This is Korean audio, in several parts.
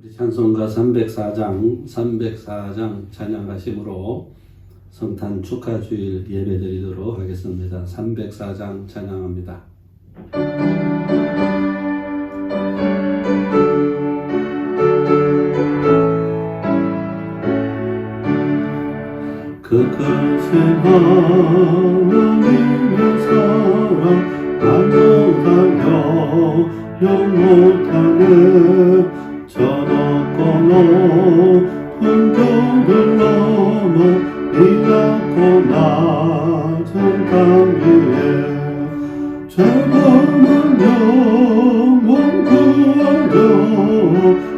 우리 찬송가 304장 찬양하심으로 성탄 축하주일 예배드리도록 하겠습니다. 304장 찬양합니다. 그 크신 하나님의 사랑 안녕하여 영원하네 저 높고 높은 벽을 넘어 이 낮고 낮은 땅 위에 죄범한 영혼 구하려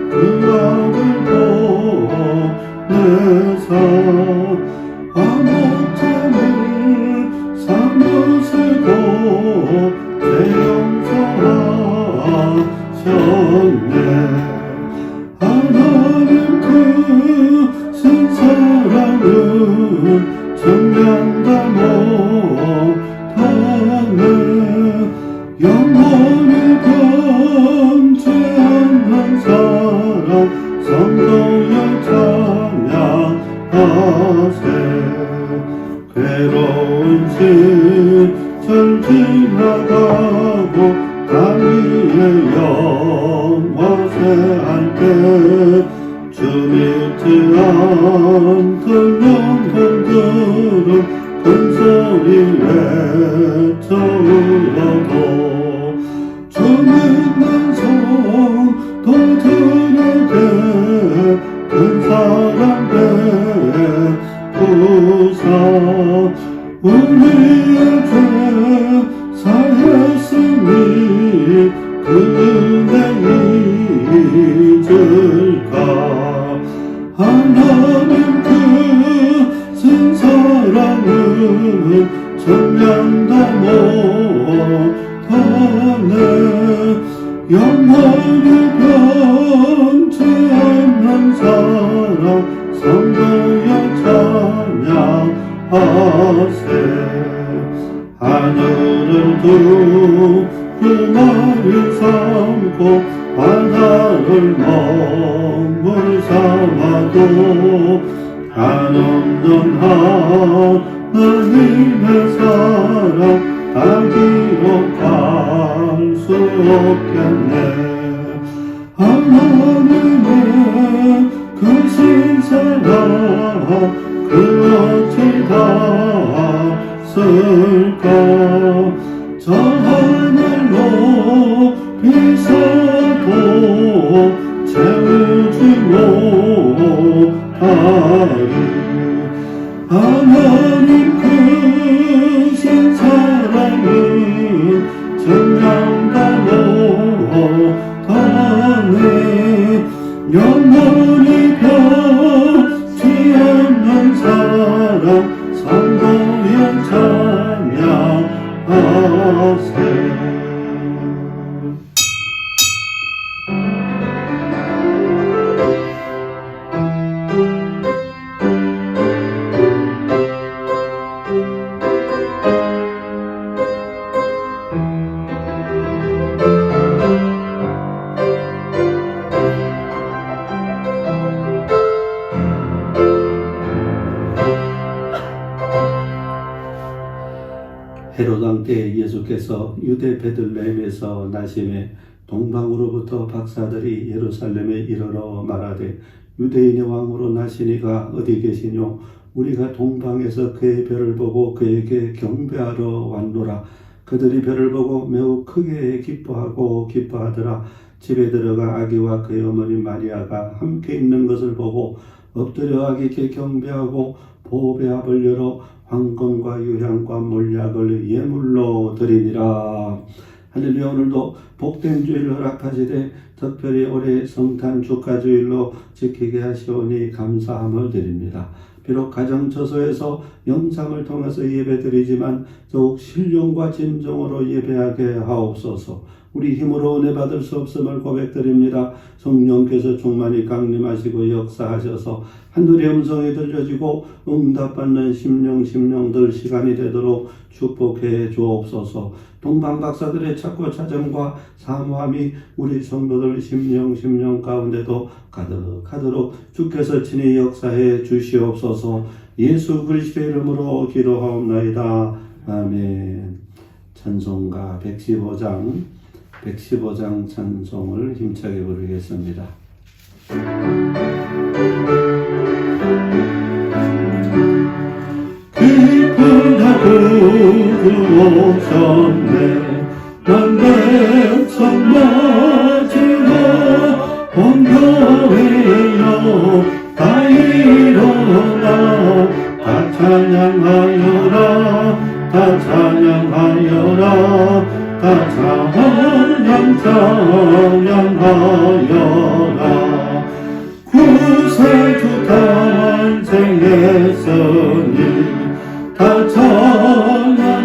그 악을 보내사 암흑점을 사무시고 대용서하셨네 하나님 크신 사랑은 정량 다 못하네 영원히 변치 않는 사랑 성도여 찬양하세 괴로운 시절 지나가고 땅 위에 영화세 할 때 주 믿지 않던 영혼들은 큰 소리 외쳐울러도 주 믿는 성도들에게 큰 사랑 베푸사 우리의 죄 사했으니 그 은혜 잊을까 하나님 크신 사랑은 정량 다 못하네 영원히 변치 않는 사랑 성도여 찬양하세 하늘을 두루마리 삼고 바다를 먹물 삼아도 한없는 하나님의 사랑 다 기록할 수 없겠네 하나님의 크신 사랑 그 어찌 닿았을까 저 하늘로 비서도 채우지 못하리 하나님 크신 사랑은 정량 다 못하네 영원히 변치 않는 사랑 성도여 찬양하세 헤로당 때 예수께서 유대 베들레헴에서 나심에 동방으로부터 박사들이 예루살렘에 이르러 말하되 유대인의 왕으로 나시니가 어디 계시뇨 우리가 동방에서 그의 별을 보고 그에게 경배하러 왔노라 그들이 별을 보고 매우 크게 기뻐하더라 집에 들어가 아기와 그의 어머니 마리아가 함께 있는 것을 보고 엎드려 아기께 경배하고 보배합을 열어 황금과 유향과 몰약을 예물로 드리니라. 할렐루야. 오늘도 복된 주일 허락하시되 특별히 올해 성탄 축하주일로 지키게 하시오니 감사함을 드립니다. 비록 가정처소에서 영상을 통해서 예배드리지만 더욱 신령과 진정으로 예배하게 하옵소서. 우리 힘으로 은혜 받을 수 없음을 고백드립니다. 성령께서 충만히 강림하시고 역사하셔서 하늘의 음성이 들려지고 응답받는 심령들 시간이 되도록 축복해 주옵소서. 동방박사들의 찾고 찾음과 사모함이 우리 성도들 심령 가운데도 가득하도록 주께서 친히 역사해 주시옵소서. 예수 그리스도의 이름으로 기도하옵나이다. 아멘. 찬송가 115장 찬송을 힘차게 부르겠습니다. 기쁘다고 오셨네. 난 백성 맞으러 온 교회여 다 일어나 다 찬양하여라 다 찬양하여라 다 찬양하여라. 구세주 탄생했으니 다 찬양하여라.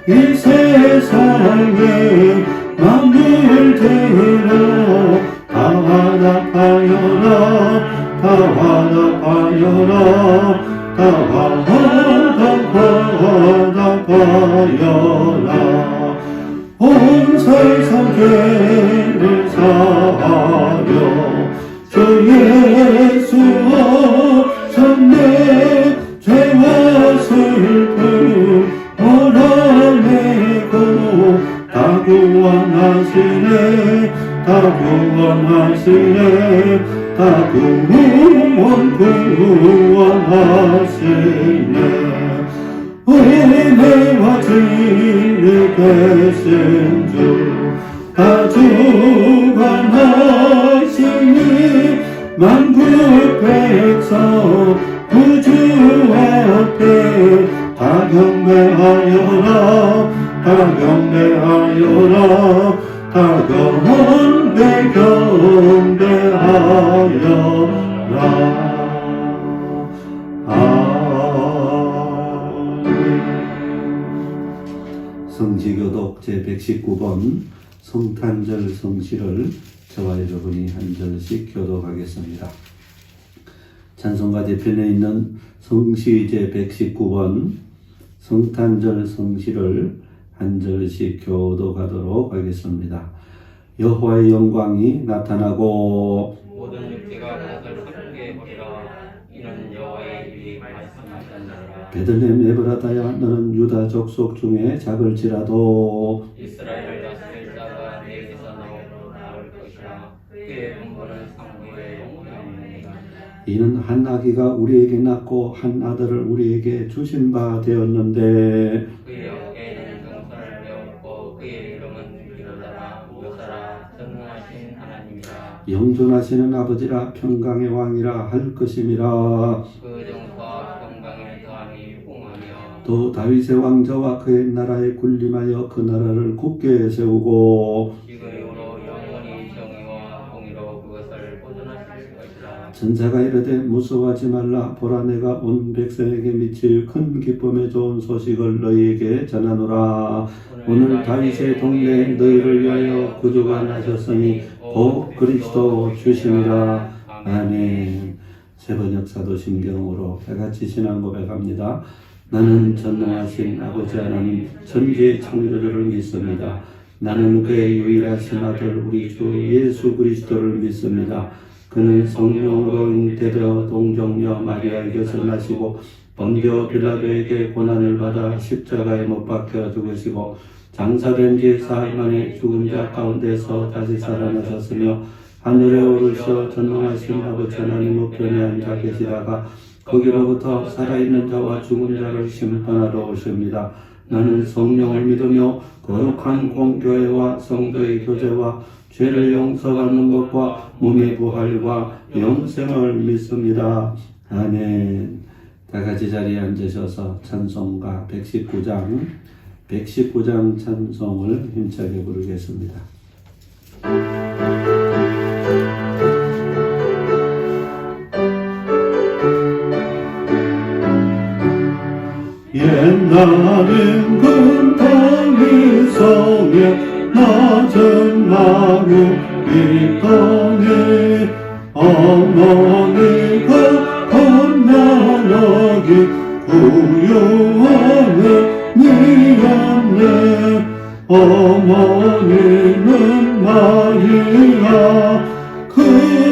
이 세상에 만물들아 다 화답하여라 다 화답하여라 다 화답하여라. 온 세상 죄를 사하여 주 예수 오셨네. 죄와 슬픔 몰아내고 다 구원하시네 다 구원하시네 다 구원하시네. 은혜와 진리 되신 주 다 주관하시니 만국 백성 구주 앞에 다 경배하여라 다 경배하여라 다 경배하여라. 성지교독 제119번 성탄절 성시를 저와 여러분이 한 절씩 교독하겠습니다. 찬송가 뒤편에 있는 성시 제119번 성탄절 성시를 한 절씩 교독하도록 하겠습니다. 여호와의 영광이 나타나고 모든 육체가 그것을 함께 보리라. 이는 여호와의 입이 말씀하셨느니라. 베들레헴 에브라다야 너는 유다 족속 중에 작을지라도 이스라엘을 다스릴 자가 내게서 나올 것이라. 그의 분부는 상부의 영원합니다. 이는 한 아기가 우리에게 낳고 한 아들을 우리에게 주신 바 되었는데 그의 어깨에는 정선을 메었고 그의 이름은 기도자라 묘사라 전능하신 하나님이라. 영존하시는 아버지라 평강의 왕이라 할 것임이라. 그 정수와 평강의 더함이 풍하며 또 다윗의 왕자와 그의 나라에 군림하여 그 나라를 굳게 세우고 지금 이후로 영원히 정의와 공의로 그것을 보존하실 것이라. 전사가 이르되 무서워하지 말라. 보라 내가 온 백성에게 미칠 큰 기쁨의 좋은 소식을 너희에게 전하노라. 오늘 다윗의 동네에 너희를 위하여 구주가 나셨으니 곧 그리스도 주심이라. 아멘. 세번역 사도신경으로 다같이 신앙 고백합니다. 나는 전능하신 아버지 하나님 천지의 창조주를 믿습니다. 나는 그의 유일하신 아들 우리 주 예수 그리스도를 믿습니다. 그는 성령으로 잉태되어 동정녀 마리아의 곁을 나시고 번디오 빌라도에게 고난을 받아 십자가에 못 박혀 죽으시고 장사된 지 사흘 만에 죽은 자 가운데서 다시 살아나셨으며 하늘에 오르셔 전능하신 아버지 하나님 우편에 앉아 계시다가 거기로부터 살아있는 자와 죽은 자를 심판하러 오십니다. 나는 성령을 믿으며 거룩한 공교회와 성도의 교제와 죄를 용서받는 것과 몸의 부활과 영생을 믿습니다. 아멘. 다같이 자리에 앉으셔서 찬송가 119장 찬송을 힘차게 부르겠습니다. 옛날은 금덩이서 이 땅에 어머니가 험난하게 구유하네 니었네 어머니는 마리아 그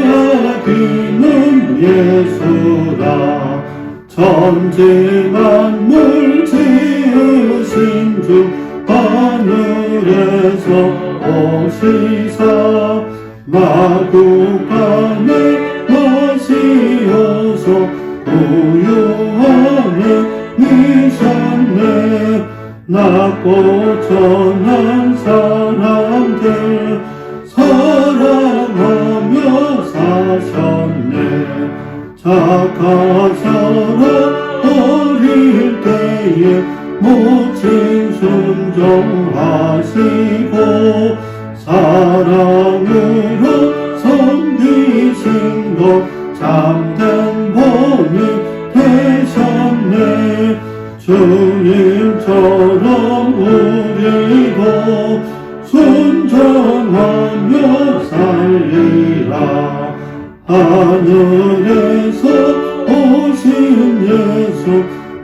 아기는 예수라 천지 만물 지으신 주 하늘에서 오시사 마구간에 마시어서 구유하네 미셨네 낮고 천한 사람들 사랑하며 사셨네 착하셔라 어릴 때에 모친 순종하시고 사랑으로 섬기신 것 참된 본이 되셨네 주님처럼 우리도 순종하며 살리라 하늘에서 오신 예수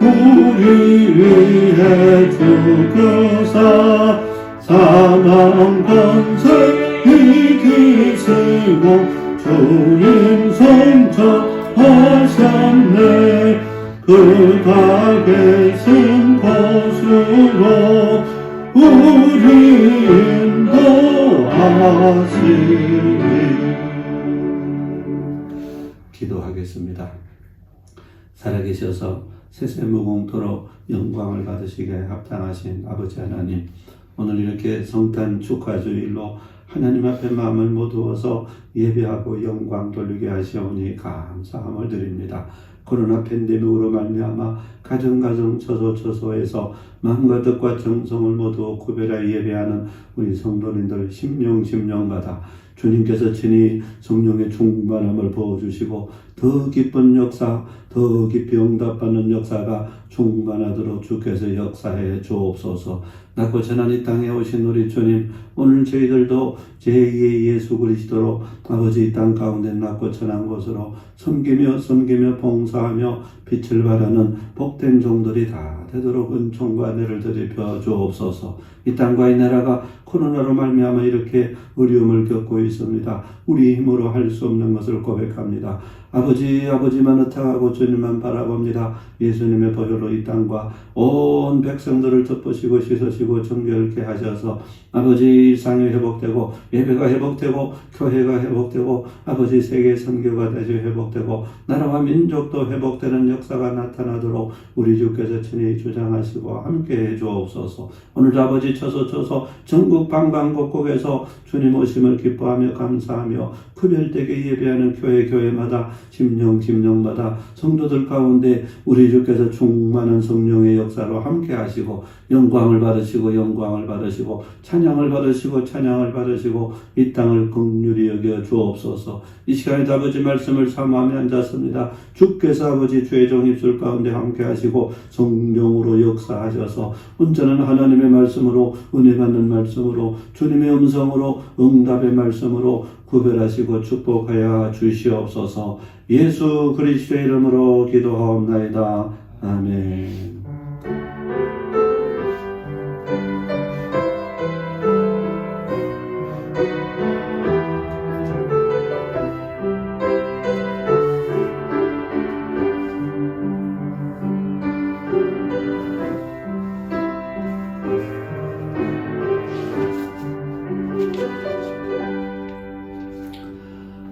우리 위해 죽으사 사망 권세 이기시고 주님 성천하셨네 그가 계신 곳으로 우리 인도하시니 기도하겠습니다. 살아계셔서 세세무공토로 영광을 받으시기에 합당하신 아버지 하나님 오늘 이렇게 성탄 축하주일로 하나님 앞에 마음을 모두어서 예배하고 영광 돌리게 하시오니 감사함을 드립니다. 코로나 팬데믹으로 말미암아 가정 처소에서 마음과 뜻과 정성을 모두 구별하여 예배하는 우리 성도님들 심령마다 주님께서 친히 성령의 충만함을 부어주시고 더 기쁜 역사, 더 깊이 응답받는 역사가 충만하도록 주께서 역사해 주옵소서. 낮고 전한 이 땅에 오신 우리 주님 오늘 저희들도 제2의 예수 그리스도로 아버지 이 땅 가운데 낮고 전한 곳으로 섬기며 봉사하며 빛을 발하는 복된 종들이 다 되도록 은총과 은혜를 드리려 주옵소서. 이 땅과 이 나라가 코로나로 말미암아 이렇게 어려움을 겪고 있습니다. 우리 힘으로 할 수 없는 것을 고백합니다. 아버지만 의탁하고 주님만 바라봅니다. 예수님의 보혈로 이 땅과 온 백성들을 덮으시고 씻으시고 정결케 하셔서 아버지 일상이 회복되고 예배가 회복되고 교회가 회복되고 아버지 세계 선교가 다시 회복되고 나라와 민족도 회복되는 역사가 나타나도록 우리 주께서 친히 주장하시고 함께해 주옵소서. 오늘도 아버지 쳐서 전국 방방곡곡에서 주님 오심을 기뻐하며 감사하며 구별되게 예배하는 교회마다 심령마다 성도들 가운데 우리 주께서 충만한 성령의 역사로 함께 하시고 영광을 받으시고 찬양을 받으시고 이 땅을 긍휼히 여겨 주옵소서. 이 시간에도 아버지 말씀을 사모하며 앉았습니다. 주께서 아버지 죄종 입술 가운데 함께 하시고 성령으로 역사하셔서 온전한 하나님의 말씀으로 은혜 받는 말씀으로 주님의 음성으로 응답의 말씀으로 구별하시고 축복하여 주시옵소서. 예수 그리스도의 이름으로 기도하옵나이다. 아멘.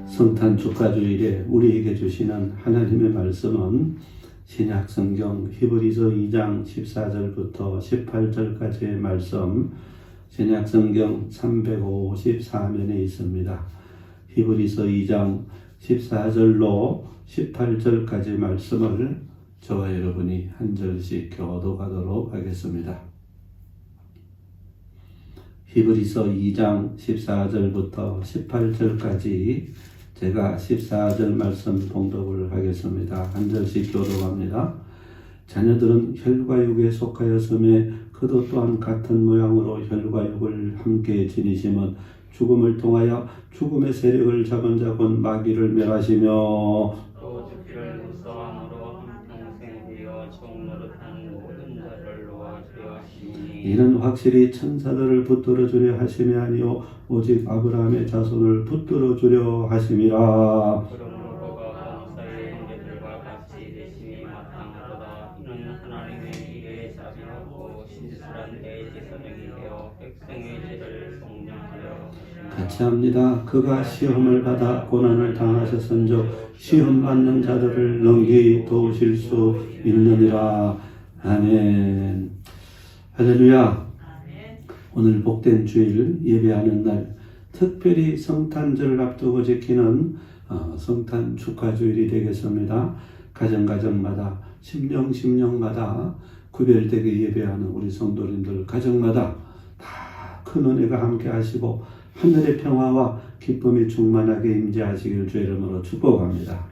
성탄 축하주일에 우리에게 주시는 하나님의 말씀은 신약성경 히브리서 2장 14절부터 18절까지의 말씀 신약성경 354면에 있습니다. 히브리서 2장 14절로 18절까지 말씀을 저와 여러분이 한 절씩 교독하도록 하겠습니다. 히브리서 2장 14절부터 18절까지 제가 14절 말씀 봉독을 하겠습니다. 한 절씩 교독합니다. 자녀들은 혈과 육에 속하였음에 그도 또한 같은 모양으로 혈과 육을 함께 지니심은 죽음을 통하여 죽음의 세력을 잡은 자 곧 마귀를 멸하시며 또 죽기를 무서함으로 한평생 되어 종 노릇하는 모든 자를 놓아주려 하시니 이는 확실히 천사들을 붙들어 주려 하심이 아니요 오직 아브라함의 자손을 붙들어 주려 하심이라. 그러므로 그가 범사의 형제들과 같이 되심이 마땅하도다. 이는 하나님의 일에 자비하고 신실한 내 지선에게 되어 백성의 죄를 속량하려 같이 합니다. 그가 시험을 받아 고난을 당하셨은즉 시험 받는 자들을 능히 도우실 수 있느니라. 아멘. 할렐루야. 오늘 복된 주일 예배하는 날, 특별히 성탄절을 앞두고 지키는 성탄 축하주일이 되겠습니다. 가정마다 심령마다 구별되게 예배하는 우리 성도님들 가정마다 다 큰 은혜가 함께 하시고 하늘의 평화와 기쁨이 충만하게 임재하시길 주의 이름으로 축복합니다.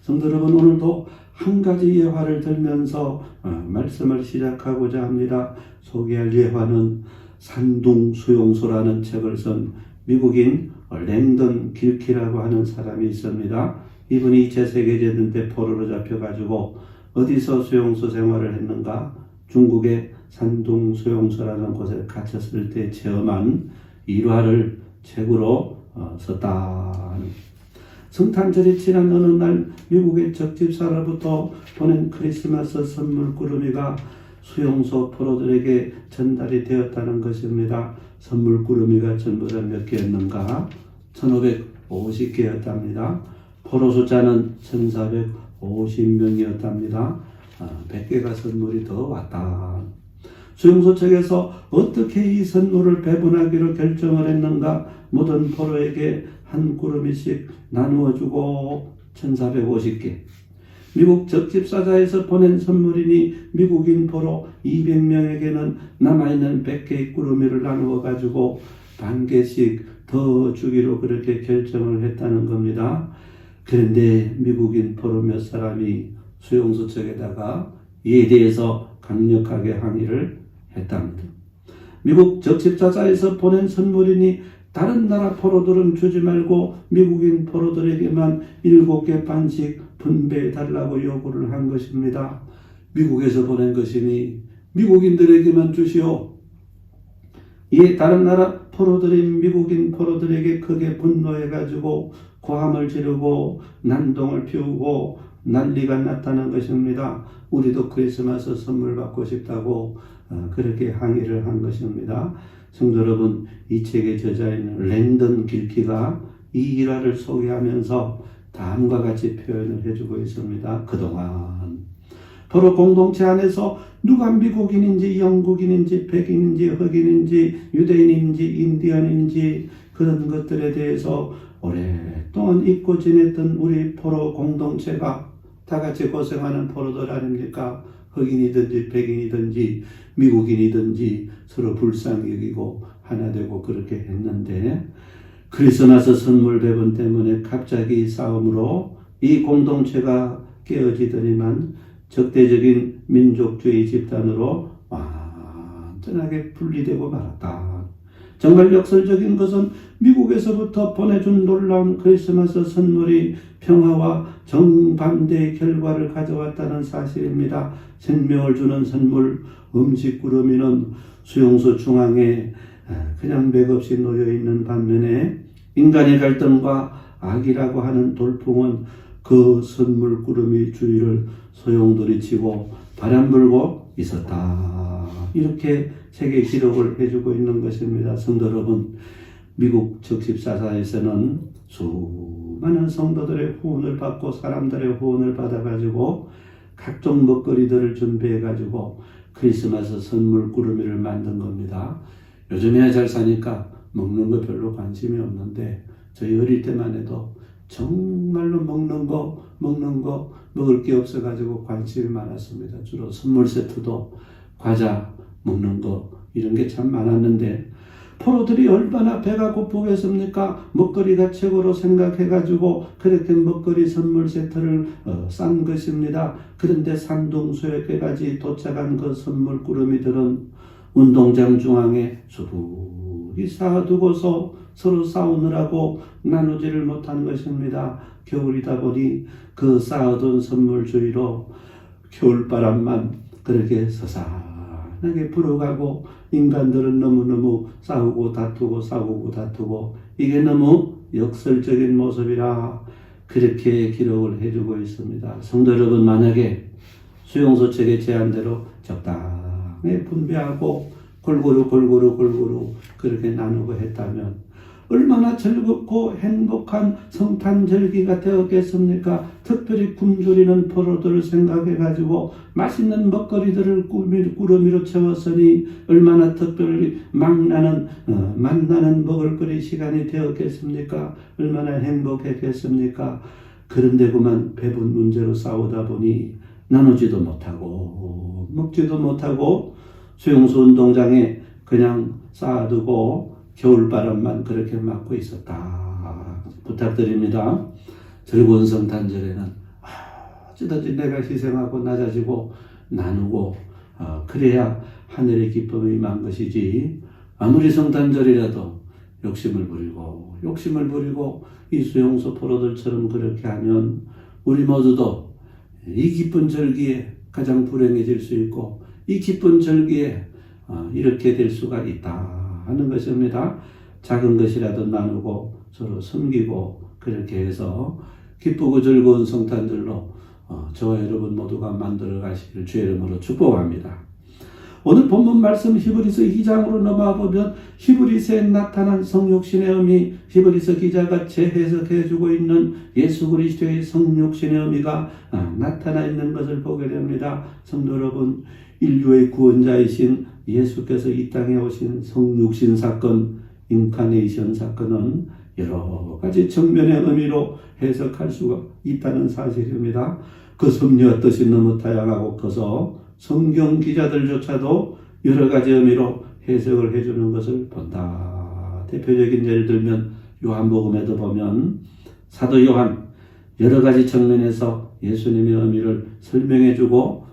성도 여러분, 오늘도 한 가지 예화를 들면서 말씀을 시작하고자 합니다. 소개할 예화는 산둥수용소라는 책을 쓴 미국인 랭던 길키라고 하는 사람이 있습니다. 이분이 2차 세계대전 때 포로로 잡혀가지고 어디서 수용소 생활을 했는가? 중국의 산둥수용소라는 곳에 갇혔을 때 체험한 일화를 책으로 썼다. 성탄절이 지난 어느 날 미국의 적집사로부터 보낸 크리스마스 선물 꾸러미가 수용소 포로들에게 전달이 되었다는 것입니다. 선물 꾸러미가 전부 다 몇 개였는가? 1550개였답니다. 포로 숫자는 1450명이었답니다. 100개가 선물이 더 왔다. 수용소 측에서 어떻게 이 선물을 배분하기로 결정을 했는가? 모든 포로에게 한 꾸러미씩 나누어주고 1450개. 미국 적집사자에서 보낸 선물이니 미국인 포로 200명에게는 남아있는 100개의 꾸러미를 나누어 가지고 반 개씩 더 주기로 그렇게 결정을 했다는 겁니다. 그런데 미국인 포로 몇 사람이 수용소 측에다가 이에 대해서 강력하게 항의를 했답니다. 미국 적집사자에서 보낸 선물이니 다른 나라 포로들은 주지 말고 미국인 포로들에게만 7개 반씩 분배해달라고 요구를 한 것입니다. 미국에서 보낸 것이니 미국인들에게만 주시오. 이에 다른 나라 포로들인 미국인 포로들에게 크게 분노해가지고 고함을 지르고 난동을 피우고 난리가 났다는 것입니다. 우리도 크리스마스 선물 받고 싶다고 그렇게 항의를 한 것입니다. 성도 여러분, 이 책의 저자인 랭던 길키가 이 일화를 소개하면서 다음과 같이 표현을 해주고 있습니다. 그동안 포로 공동체 안에서 누가 미국인인지 영국인인지 백인인지 흑인인지 유대인인지 인디언인지 그런 것들에 대해서 오랫동안 잊고 지냈던 우리 포로 공동체가 다 같이 고생하는 포로들 아닙니까? 흑인이든지 백인이든지 미국인이든지 서로 불쌍히 여기고 하나 되고 그렇게 했는데 크리스마스 선물 배분 때문에 갑자기 싸움으로 이 공동체가 깨어지더니만 적대적인 민족주의 집단으로 완전하게 분리되고 말았다. 정말 역설적인 것은 미국에서부터 보내준 놀라운 크리스마스 선물이 평화와 정반대의 결과를 가져왔다는 사실입니다. 생명을 주는 선물 음식 구러미는 수용소 중앙에 그냥 맥없이 놓여있는 반면에 인간의 갈등과 악이라고 하는 돌풍은 그 선물 구름이 주위를 소용돌이 치고 바람 불고 있었다. 이렇게 책에 기록을 해주고 있는 것입니다. 성도 여러분, 미국 적십사사에서는 수많은 성도들의 후원을 받고 사람들의 후원을 받아가지고 각종 먹거리들을 준비해가지고 크리스마스 선물 꾸러미를 만든 겁니다. 요즘에야 잘 사니까 먹는 거 별로 관심이 없는데 저희 어릴 때만 해도 정말로 먹을 게 없어가지고 관심이 많았습니다. 주로 선물 세트도 과자 먹는 거 이런 게 참 많았는데 포로들이 얼마나 배가 고프겠습니까? 먹거리가 최고로 생각해가지고 그렇게 먹거리 선물 세트를 싼 것입니다. 그런데 산둥수역까지 도착한 그 선물 꾸러미들은 운동장 중앙에 수북이 쌓아두고서 서로 싸우느라고 나누지를 못한 것입니다. 겨울이다 보니 그 쌓아둔 선물 주위로 겨울바람만 그렇게 서산하게 불어가고 인간들은 너무너무 싸우고 다투고 이게 너무 역설적인 모습이라 그렇게 기록을 해주고 있습니다. 성도 여러분, 만약에 수용소 측의 제안대로 적당히 분배하고 골고루 그렇게 나누고 했다면 얼마나 즐겁고 행복한 성탄절기가 되었겠습니까? 특별히 굶주리는 포로들을 생각해가지고 맛있는 먹거리들을 꾸러미로 채웠으니 얼마나 특별히 만나는 먹을거리 시간이 되었겠습니까? 얼마나 행복했겠습니까? 그런데 그만 배분 문제로 싸우다 보니 나누지도 못하고 먹지도 못하고 수용소 운동장에 그냥 쌓아두고 겨울바람만 그렇게 맞고 있었다. 부탁드립니다. 즐거운 성탄절에는 어찌든지 내가 희생하고 낮아지고 나누고 그래야 하늘의 기쁨이 임한 것이지, 아무리 성탄절이라도 욕심을 부리고 이 수용소 포로들처럼 그렇게 하면 우리 모두도 이 기쁜 절기에 가장 불행해질 수 있고 이 기쁜 절기에 이렇게 될 수가 있다 하는 것입니다. 작은 것이라도 나누고 서로 섬기고 그렇게 해서 기쁘고 즐거운 성탄절로 저와 여러분 모두가 만들어 가시길 주의 이름으로 축복합니다. 오늘 본문 말씀 히브리서 2장으로 넘어가 보면 히브리서에 나타난 성육신의 의미, 히브리서 기자가 재해석해주고 있는 예수 그리스도의 성육신의 의미가 나타나 있는 것을 보게 됩니다. 성도 여러분, 인류의 구원자이신 예수께서 이 땅에 오신 성육신 사건, 인카네이션 사건은 여러 가지 측면의 의미로 해석할 수가 있다는 사실입니다. 그 섭리와 뜻이 너무 다양하고 커서 성경 기자들조차도 여러 가지 의미로 해석을 해주는 것을 본다. 대표적인 예를 들면 요한복음에도 보면 사도 요한 여러 가지 측면에서 예수님의 의미를 설명해주고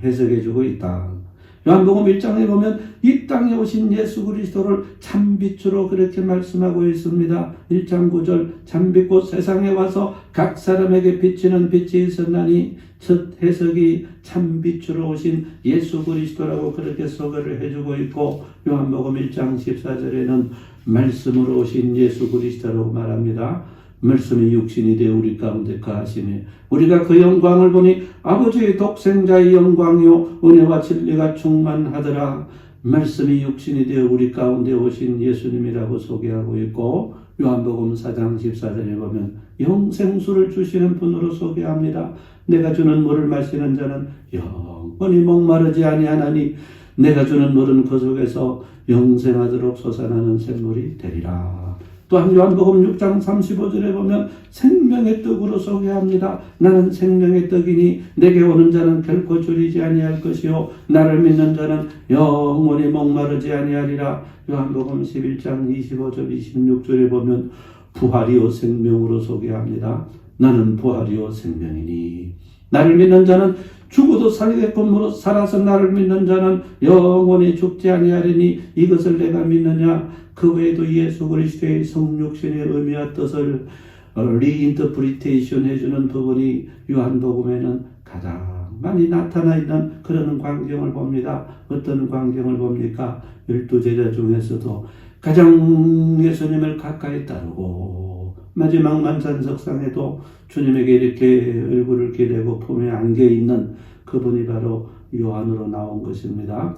해석해주고 있다. 요한복음 1장에 보면 이 땅에 오신 예수 그리스도를 참빛으로 그렇게 말씀하고 있습니다. 1장 9절 참빛곧 세상에 와서 각 사람에게 비치는 빛이 있었나니, 첫 해석이 참빛으로 오신 예수 그리스도라고 그렇게 소개를 해주고 있고, 요한복음 1장 14절에는 말씀으로 오신 예수 그리스도라고 말합니다. 말씀이 육신이 되어 우리 가운데 거하시니 우리가 그 영광을 보니 아버지의 독생자의 영광이요 은혜와 진리가 충만하더라. 말씀이 육신이 되어 우리 가운데 오신 예수님이라고 소개하고 있고, 요한복음 4장 14절에 보면 영생수를 주시는 분으로 소개합니다. 내가 주는 물을 마시는 자는 영원히 목마르지 아니하나니 내가 주는 물은 그 속에서 영생하도록 솟아나는 샘물이 되리라. 또한 요한복음 6장 35절에 보면 생명의 떡으로 소개합니다. 나는 생명의 떡이니 내게 오는 자는 결코 줄이지 아니할 것이요 나를 믿는 자는 영원히 목마르지 아니하리라. 요한복음 11장 25절 26절에 보면 부활이요 생명으로 소개합니다. 나는 부활이요 생명이니 나를 믿는 자는 죽어도 살겠건으로 살아서 나를 믿는 자는 영원히 죽지 아니하리니 이것을 내가 믿느냐. 그 외에도 예수 그리스도의 성육신의 의미와 뜻을 리인터프리테이션 해주는 부분이 요한복음에는 가장 많이 나타나 있는 그런 광경을 봅니다. 어떤 광경을 봅니까? 12제자 중에서도 가장 예수님을 가까이 따르고 마지막 만찬석상에도 주님에게 이렇게 얼굴을 기대고 품에 안겨 있는 그분이 바로 요한으로 나온 것입니다.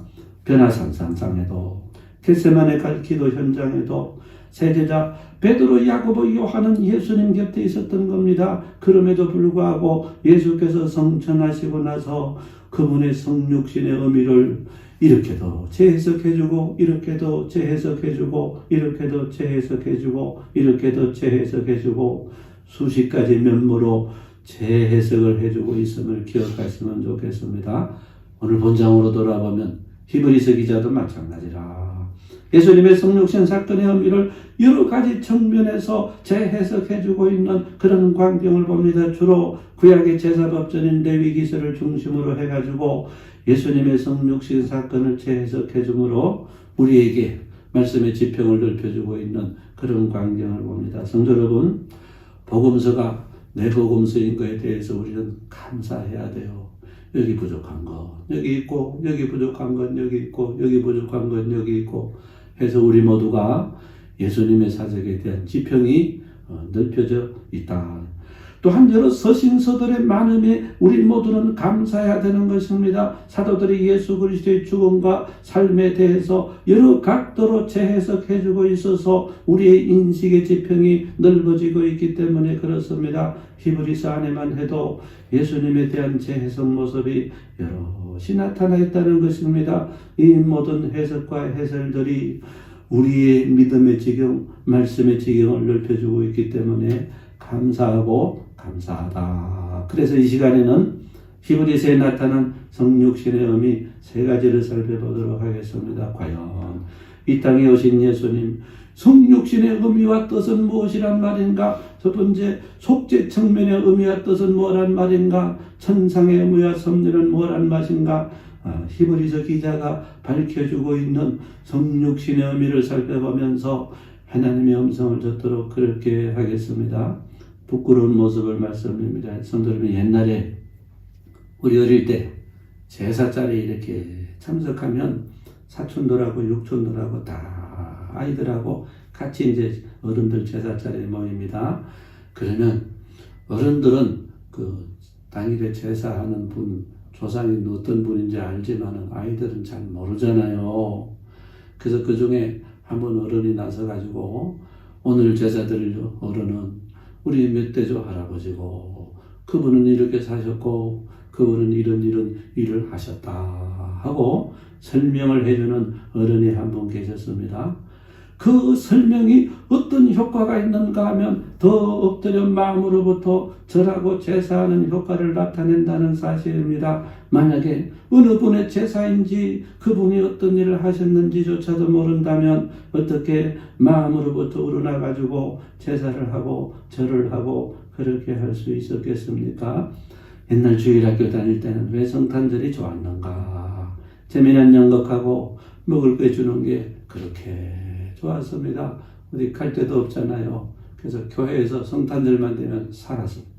변화산상상에도 겟세마네 기도 현장에도 세제자 베드로, 야고보, 요한은 예수님 곁에 있었던 겁니다. 그럼에도 불구하고 예수께서 성천하시고 나서 그분의 성육신의 의미를 이렇게도 재해석해주고 이렇게도 재해석해주고 이렇게도 재해석해주고 이렇게도 재해석해주고 수십 가지 면모로 재해석을 해주고 있음을 기억하시면 좋겠습니다. 오늘 본장으로 돌아보면 히브리서 기자도 마찬가지라. 예수님의 성육신 사건의 의미를 여러 가지 측면에서 재해석해주고 있는 그런 광경을 봅니다. 주로 구약의 제사법전인 레위기서를 중심으로 해가지고 예수님의 성육신 사건을 재해석해주므로 우리에게 말씀의 지평을 넓혀주고 있는 그런 광경을 봅니다. 성도 여러분, 복음서가 내 복음서인 것에 대해서 우리는 감사해야 돼요. 여기 부족한 것 여기 있고, 여기 부족한 것 여기 있고, 여기 부족한 것 여기 있고 해서 우리 모두가 예수님의 사적에 대한 지평이 넓혀져 있다. 또 한대로 서신서들의 많음에 우리 모두는 감사해야 되는 것입니다. 사도들이 예수 그리스도의 죽음과 삶에 대해서 여러 각도로 재해석해주고 있어서 우리의 인식의 지평이 넓어지고 있기 때문에 그렇습니다. 히브리서 안에만 해도 예수님에 대한 재해석 모습이 여럿이 나타나 있다는 것입니다. 이 모든 해석과 해설들이 우리의 믿음의 지경, 말씀의 지경을 넓혀주고 있기 때문에 감사하고 감사하다. 그래서 이 시간에는 히브리서에 나타난 성육신의 의미 세 가지를 살펴보도록 하겠습니다. 과연 이 땅에 오신 예수님, 성육신의 의미와 뜻은 무엇이란 말인가? 첫 번째, 속죄 측면의 의미와 뜻은 뭐란 말인가? 천상의 의미와 섭리는 뭐란 말인가? 히브리서 기자가 밝혀주고 있는 성육신의 의미를 살펴보면서 하나님의 음성을 듣도록 그렇게 하겠습니다. 부끄러운 모습을 말씀드립니다. 성도 여러분, 옛날에 우리 어릴 때 제사 자리에 이렇게 참석하면 사촌들하고 육촌들하고 다 아이들하고 같이 이제 어른들 제사 자리에 모입니다. 그러면 어른들은 그 당일에 제사하는 분, 조상이 어떤 분인지 알지만 아이들은 잘 모르잖아요. 그래서 그 중에 한번 어른이 나서가지고 오늘 제사 드릴 어른은 우리 몇 대조 할아버지고 그분은 이렇게 사셨고 그분은 이런 일을 하셨다 하고 설명을 해주는 어른이 한 분 계셨습니다. 그 설명이 어떤 효과가 있는가 하면 더 엎드려 마음으로부터 절하고 제사하는 효과를 나타낸다는 사실입니다. 만약에 어느 분의 제사인지 그분이 어떤 일을 하셨는지조차도 모른다면 어떻게 마음으로부터 우러나가지고 제사를 하고 절을 하고 그렇게 할 수 있었겠습니까? 옛날 주일학교 다닐 때는 왜 성탄절이 좋았는가? 재미난 연극하고 먹을 거 주는 게 그렇게 좋았습니다. 어디 갈 데도 없잖아요. 그래서 교회에서 성탄절만 되면 살았습니다.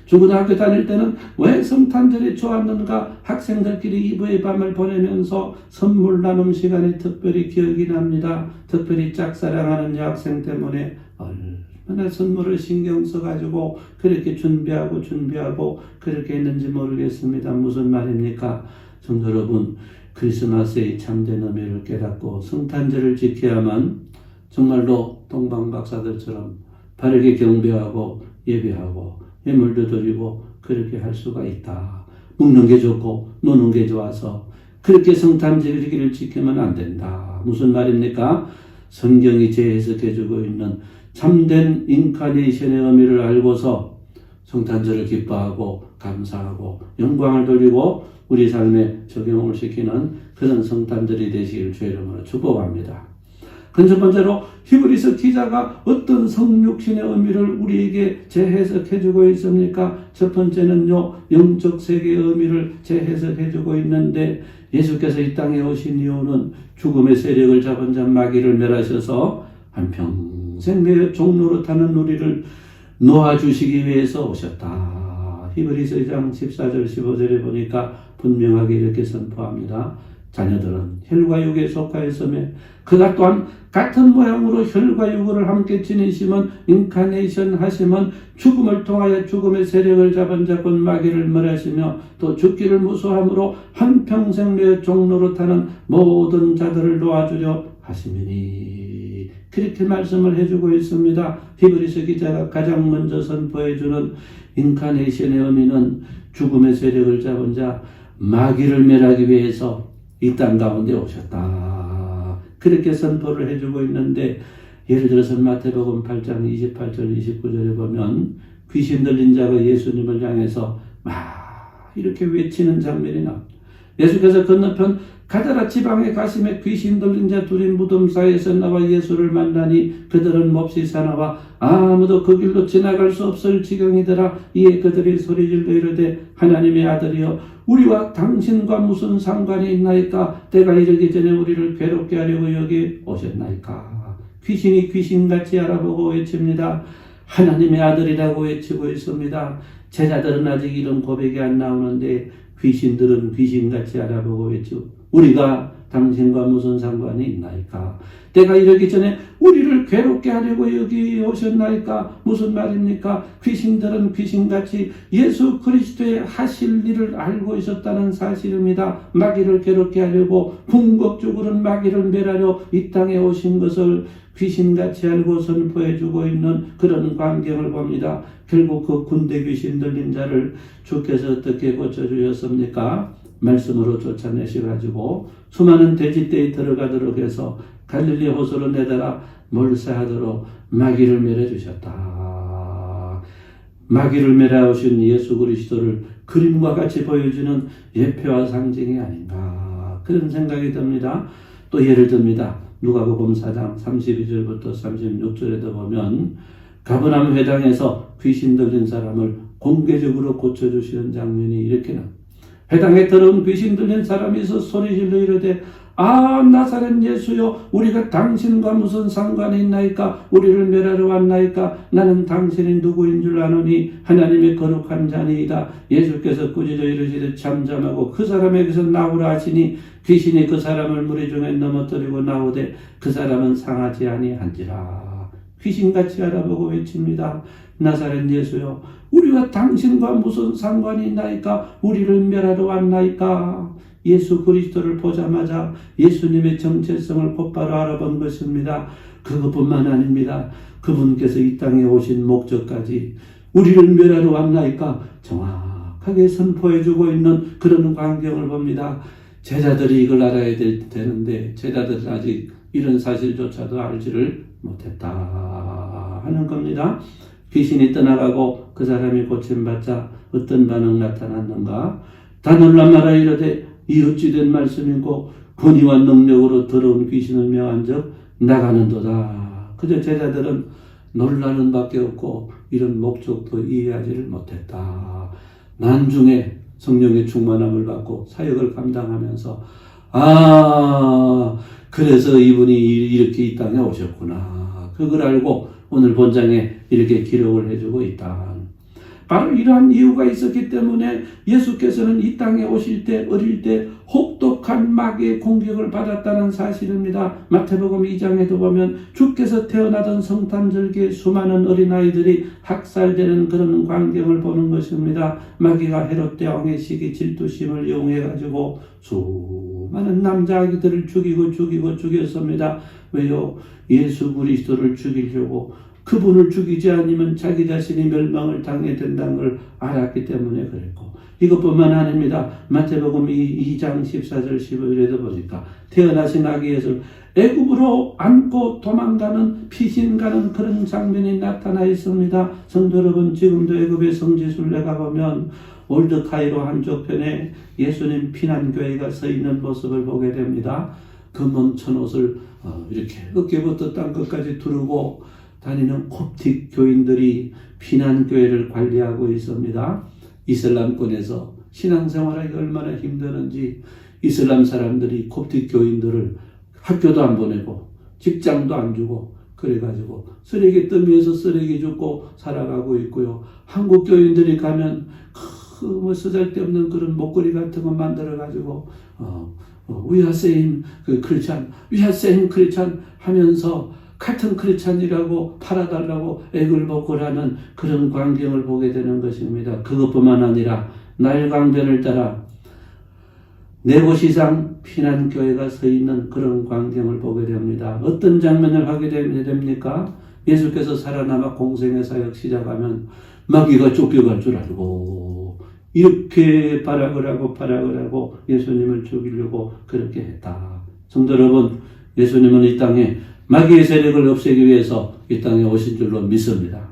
중고등학교 다닐 때는 왜 성탄절이 좋았는가? 학생들끼리 이브의 밤을 보내면서 선물 나눔 시간이 특별히 기억이 납니다. 특별히 짝사랑하는 여학생 때문에 얼마나 선물을 신경 써가지고 그렇게 준비하고 그렇게 했는지 모르겠습니다. 무슨 말입니까? 성도 여러분, 크리스마스의 참된 의미를 깨닫고 성탄절을 지켜야만 정말로 동방박사들처럼 바르게 경배하고 예배하고 예물도 드리고 그렇게 할 수가 있다. 먹는 게 좋고 노는 게 좋아서 그렇게 성탄절기를 지키면 안 된다. 무슨 말입니까? 성경이 재해석해주고 있는 참된 인카네이션의 의미를 알고서 성탄절을 기뻐하고 감사하고 영광을 돌리고 우리 삶에 적용을 시키는 그런 성탄절이 되시길 주의 이름으로 축복합니다. 첫 번째로 히브리서 기자가 어떤 성육신의 의미를 우리에게 재해석해주고 있습니까? 첫 번째는요, 영적 세계의 의미를 재해석해주고 있는데 예수께서 이 땅에 오신 이유는 죽음의 세력을 잡은 자 마귀를 멸하셔서 한평생 매 종로로 타는 우리를 놓아주시기 위해서 오셨다. 히브리서 2장 14절 15절에 보니까 분명하게 이렇게 선포합니다. 자녀들은 혈과 육에 속하였으며 그가 또한 같은 모양으로 혈과 육을 함께 지니심은 인카네이션 하심은 죽음을 통하여 죽음의 세력을 잡은 자 곧 마귀를 멸하시며 또 죽기를 무서함으로 한평생 매 종로로 타는 모든 자들을 놓아주려 하심이니 그렇게 말씀을 해주고 있습니다. 히브리서 기자가 가장 먼저 선포해주는 인카네이션의 의미는 죽음의 세력을 잡은 자 마귀를 멸하기 위해서 이 땅 가운데 오셨다. 그렇게 선포를 해주고 있는데 예를 들어서 마태복음 8장 28절 29절에 보면 귀신 들린 자가 예수님을 향해서 막 이렇게 외치는 장면이 나옵니다. 예수께서 건너편 가다라 지방에 가심에 귀신 들린 자 둘이 무덤 사이에서 나와 예수를 만나니 그들은 몹시 사나와 아무도 그 길로 지나갈 수 없을 지경이더라. 이에 그들이 소리질러 이르되 하나님의 아들이여 우리와 당신과 무슨 상관이 있나이까? 때가 이르기 전에 우리를 괴롭게 하려고 여기 오셨나이까? 귀신이 귀신같이 알아보고 외칩니다. 하나님의 아들이라고 외치고 있습니다. 제자들은 아직 이런 고백이 안 나오는데 귀신들은 귀신같이 알아보고 외치고 우리가 당신과 무슨 상관이 있나이까? 때가 이르기 전에 우리를 괴롭게 하려고 여기 오셨나이까? 무슨 말입니까? 귀신들은 귀신같이 예수 그리스도의 하실 일을 알고 있었다는 사실입니다. 마귀를 괴롭게 하려고 궁극적으로는 마귀를 멸하려 이 땅에 오신 것을 귀신같이 알고 선포해주고 있는 그런 광경을 봅니다. 결국 그 군대 귀신 들린 자를 주께서 어떻게 고쳐주셨습니까? 말씀으로 쫓아내셔가지고 수많은 돼지떼에 들어가도록 해서 갈릴리 호수로 내다가 몰사하도록 마귀를 멸해주셨다. 마귀를 멸하오신 예수 그리스도를 그림과 같이 보여주는 예표와 상징이 아닌가 그런 생각이 듭니다. 또 예를 듭니다. 누가복음 4장 32절부터 36절에도 보면 가버나움 회당에서 귀신 들린 사람을 공개적으로 고쳐주시는 장면이 이렇게 나옵니다. 회당에 들어온 귀신 들린 사람이 있어 소리질러 이르되 아 나사렛 예수여 우리가 당신과 무슨 상관이 있나이까? 우리를 멸하러 왔나이까? 나는 당신이 누구인 줄 아노니 하나님의 거룩한 자니이다. 예수께서 꾸짖어 이르시되 잠잠하고 그 사람에게서 나오라 하시니 귀신이 그 사람을 무리 중에 넘어뜨리고 나오되 그 사람은 상하지 아니한지라. 귀신같이 알아보고 외칩니다. 나사렛 예수여 우리와 당신과 무슨 상관이 있나이까? 우리를 멸하러 왔나이까? 예수 그리스도를 보자마자 예수님의 정체성을 곧바로 알아본 것입니다. 그것뿐만 아닙니다. 그분께서 이 땅에 오신 목적까지 우리를 멸하러 왔나이까? 정확하게 선포해주고 있는 그런 광경을 봅니다. 제자들이 이걸 알아야 되는데 제자들은 아직 이런 사실조차도 알지를 못했다 하는 겁니다. 귀신이 떠나가고 그 사람이 고침받자 어떤 반응 나타났는가? 다 놀라 말아 이르되 이 어찌된 말씀이고 권위와 능력으로 더러운 귀신을 명한 적 나가는도다. 그저 제자들은 놀라는 밖에 없고 이런 목적도 이해하지를 못했다. 나중에 성령의 충만함을 받고 사역을 감당하면서 그래서 이분이 이렇게 이 땅에 오셨구나. 그걸 알고 오늘 본장에 이렇게 기록을 해주고 있다. 바로 이러한 이유가 있었기 때문에 예수께서는 이 땅에 오실 때 어릴 때 혹독한 마귀의 공격을 받았다는 사실입니다. 마태복음 2장에도 보면 주께서 태어나던 성탄절기에 수많은 어린아이들이 학살되는 그런 광경을 보는 것입니다. 마귀가 헤롯 대왕의 시기 질투심을 이용해가지고 수많은 남자아기들을 죽였습니다. 왜요? 예수 그리스도를 죽이려고 그분을 죽이지 않으면 자기 자신이 멸망을 당해야 된다는 걸 알았기 때문에 그랬고 이것뿐만 아닙니다. 마태복음 2장 14절 15절에도 보니까 태어나신 아기 예수를 애굽으로 안고 도망가는 피신가는 그런 장면이 나타나 있습니다. 성도 여러분 지금도 애굽의 성지순례 가보면 올드 카이로 한쪽편에 예수님 피난교회가 서 있는 모습을 보게 됩니다. 금은 천옷을 이렇게 어깨부터 땅끝까지 두르고 다니는 콥틱 교인들이 피난교회를 관리하고 있습니다. 이슬람권에서 신앙생활하기 얼마나 힘드는지 이슬람 사람들이 콥틱 교인들을 학교도 안 보내고 직장도 안 주고 그래가지고 쓰레기 더미에서 쓰레기 줍고 살아가고 있고요. 한국 교인들이 가면 쓰잘데없는 그런 목걸이 같은 거 만들어가지고 We are saying 크리스찬, We are saying 크리스찬 하면서 같은 크리스찬이라고 팔아달라고 액을 먹고라는 그런 광경을 보게 되는 것입니다. 그것뿐만 아니라 나일강변을 따라 네고시상 피난교회가 서 있는 그런 광경을 보게 됩니다. 어떤 장면을 하게 됩니까? 예수께서 살아남아 공생의 사역 시작하면 마귀가 쫓겨갈 줄 알고 이렇게 발악을 하고 예수님을 죽이려고 그렇게 했다. 성도 여러분, 예수님은 이 땅에 마귀의 세력을 없애기 위해서 이 땅에 오신 줄로 믿습니다.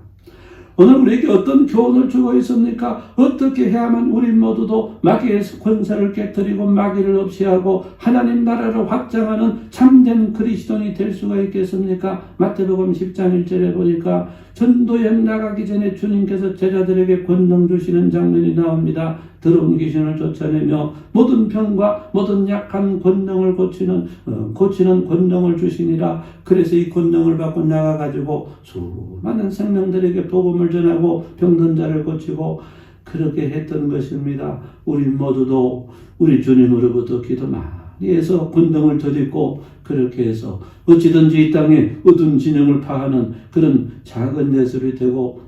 오늘 우리에게 어떤 교훈을 주고 있습니까? 어떻게 해야만 우리 모두도 마귀의 권세를 깨뜨리고 마귀를 없이하고 하나님 나라를 확장하는 참된 그리스도인이 될 수가 있겠습니까? 마태복음 10장 1절에 보니까 전도여행 나가기 전에 주님께서 제자들에게 권능 주시는 장면이 나옵니다. 더러운 귀신을 쫓아내며 모든 병과 모든 약한 권능을 고치는 권능을 주시니라. 그래서 이 권능을 받고 나가가지고 수많은 생명들에게 복음을 전하고 병든 자를 고치고 그렇게 했던 것입니다. 우리 모두도 우리 주님으로부터 기도 많이 해서 권능을 덧입고 그렇게 해서 어찌든지 이 땅에 어두운 진영을 파하는 그런 작은 예술이 되고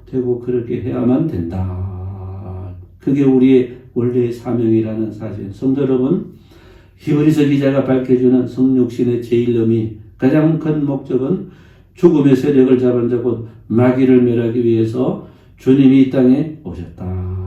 그렇게 해야만 된다. 그게 우리의 원래의 사명이라는 사실. 성도 여러분, 히브리서 기자가 밝혀주는 성육신의 제일 의미, 가장 큰 목적은 죽음의 세력을 잡은 자 곧 마귀를 멸하기 위해서 주님이 이 땅에 오셨다.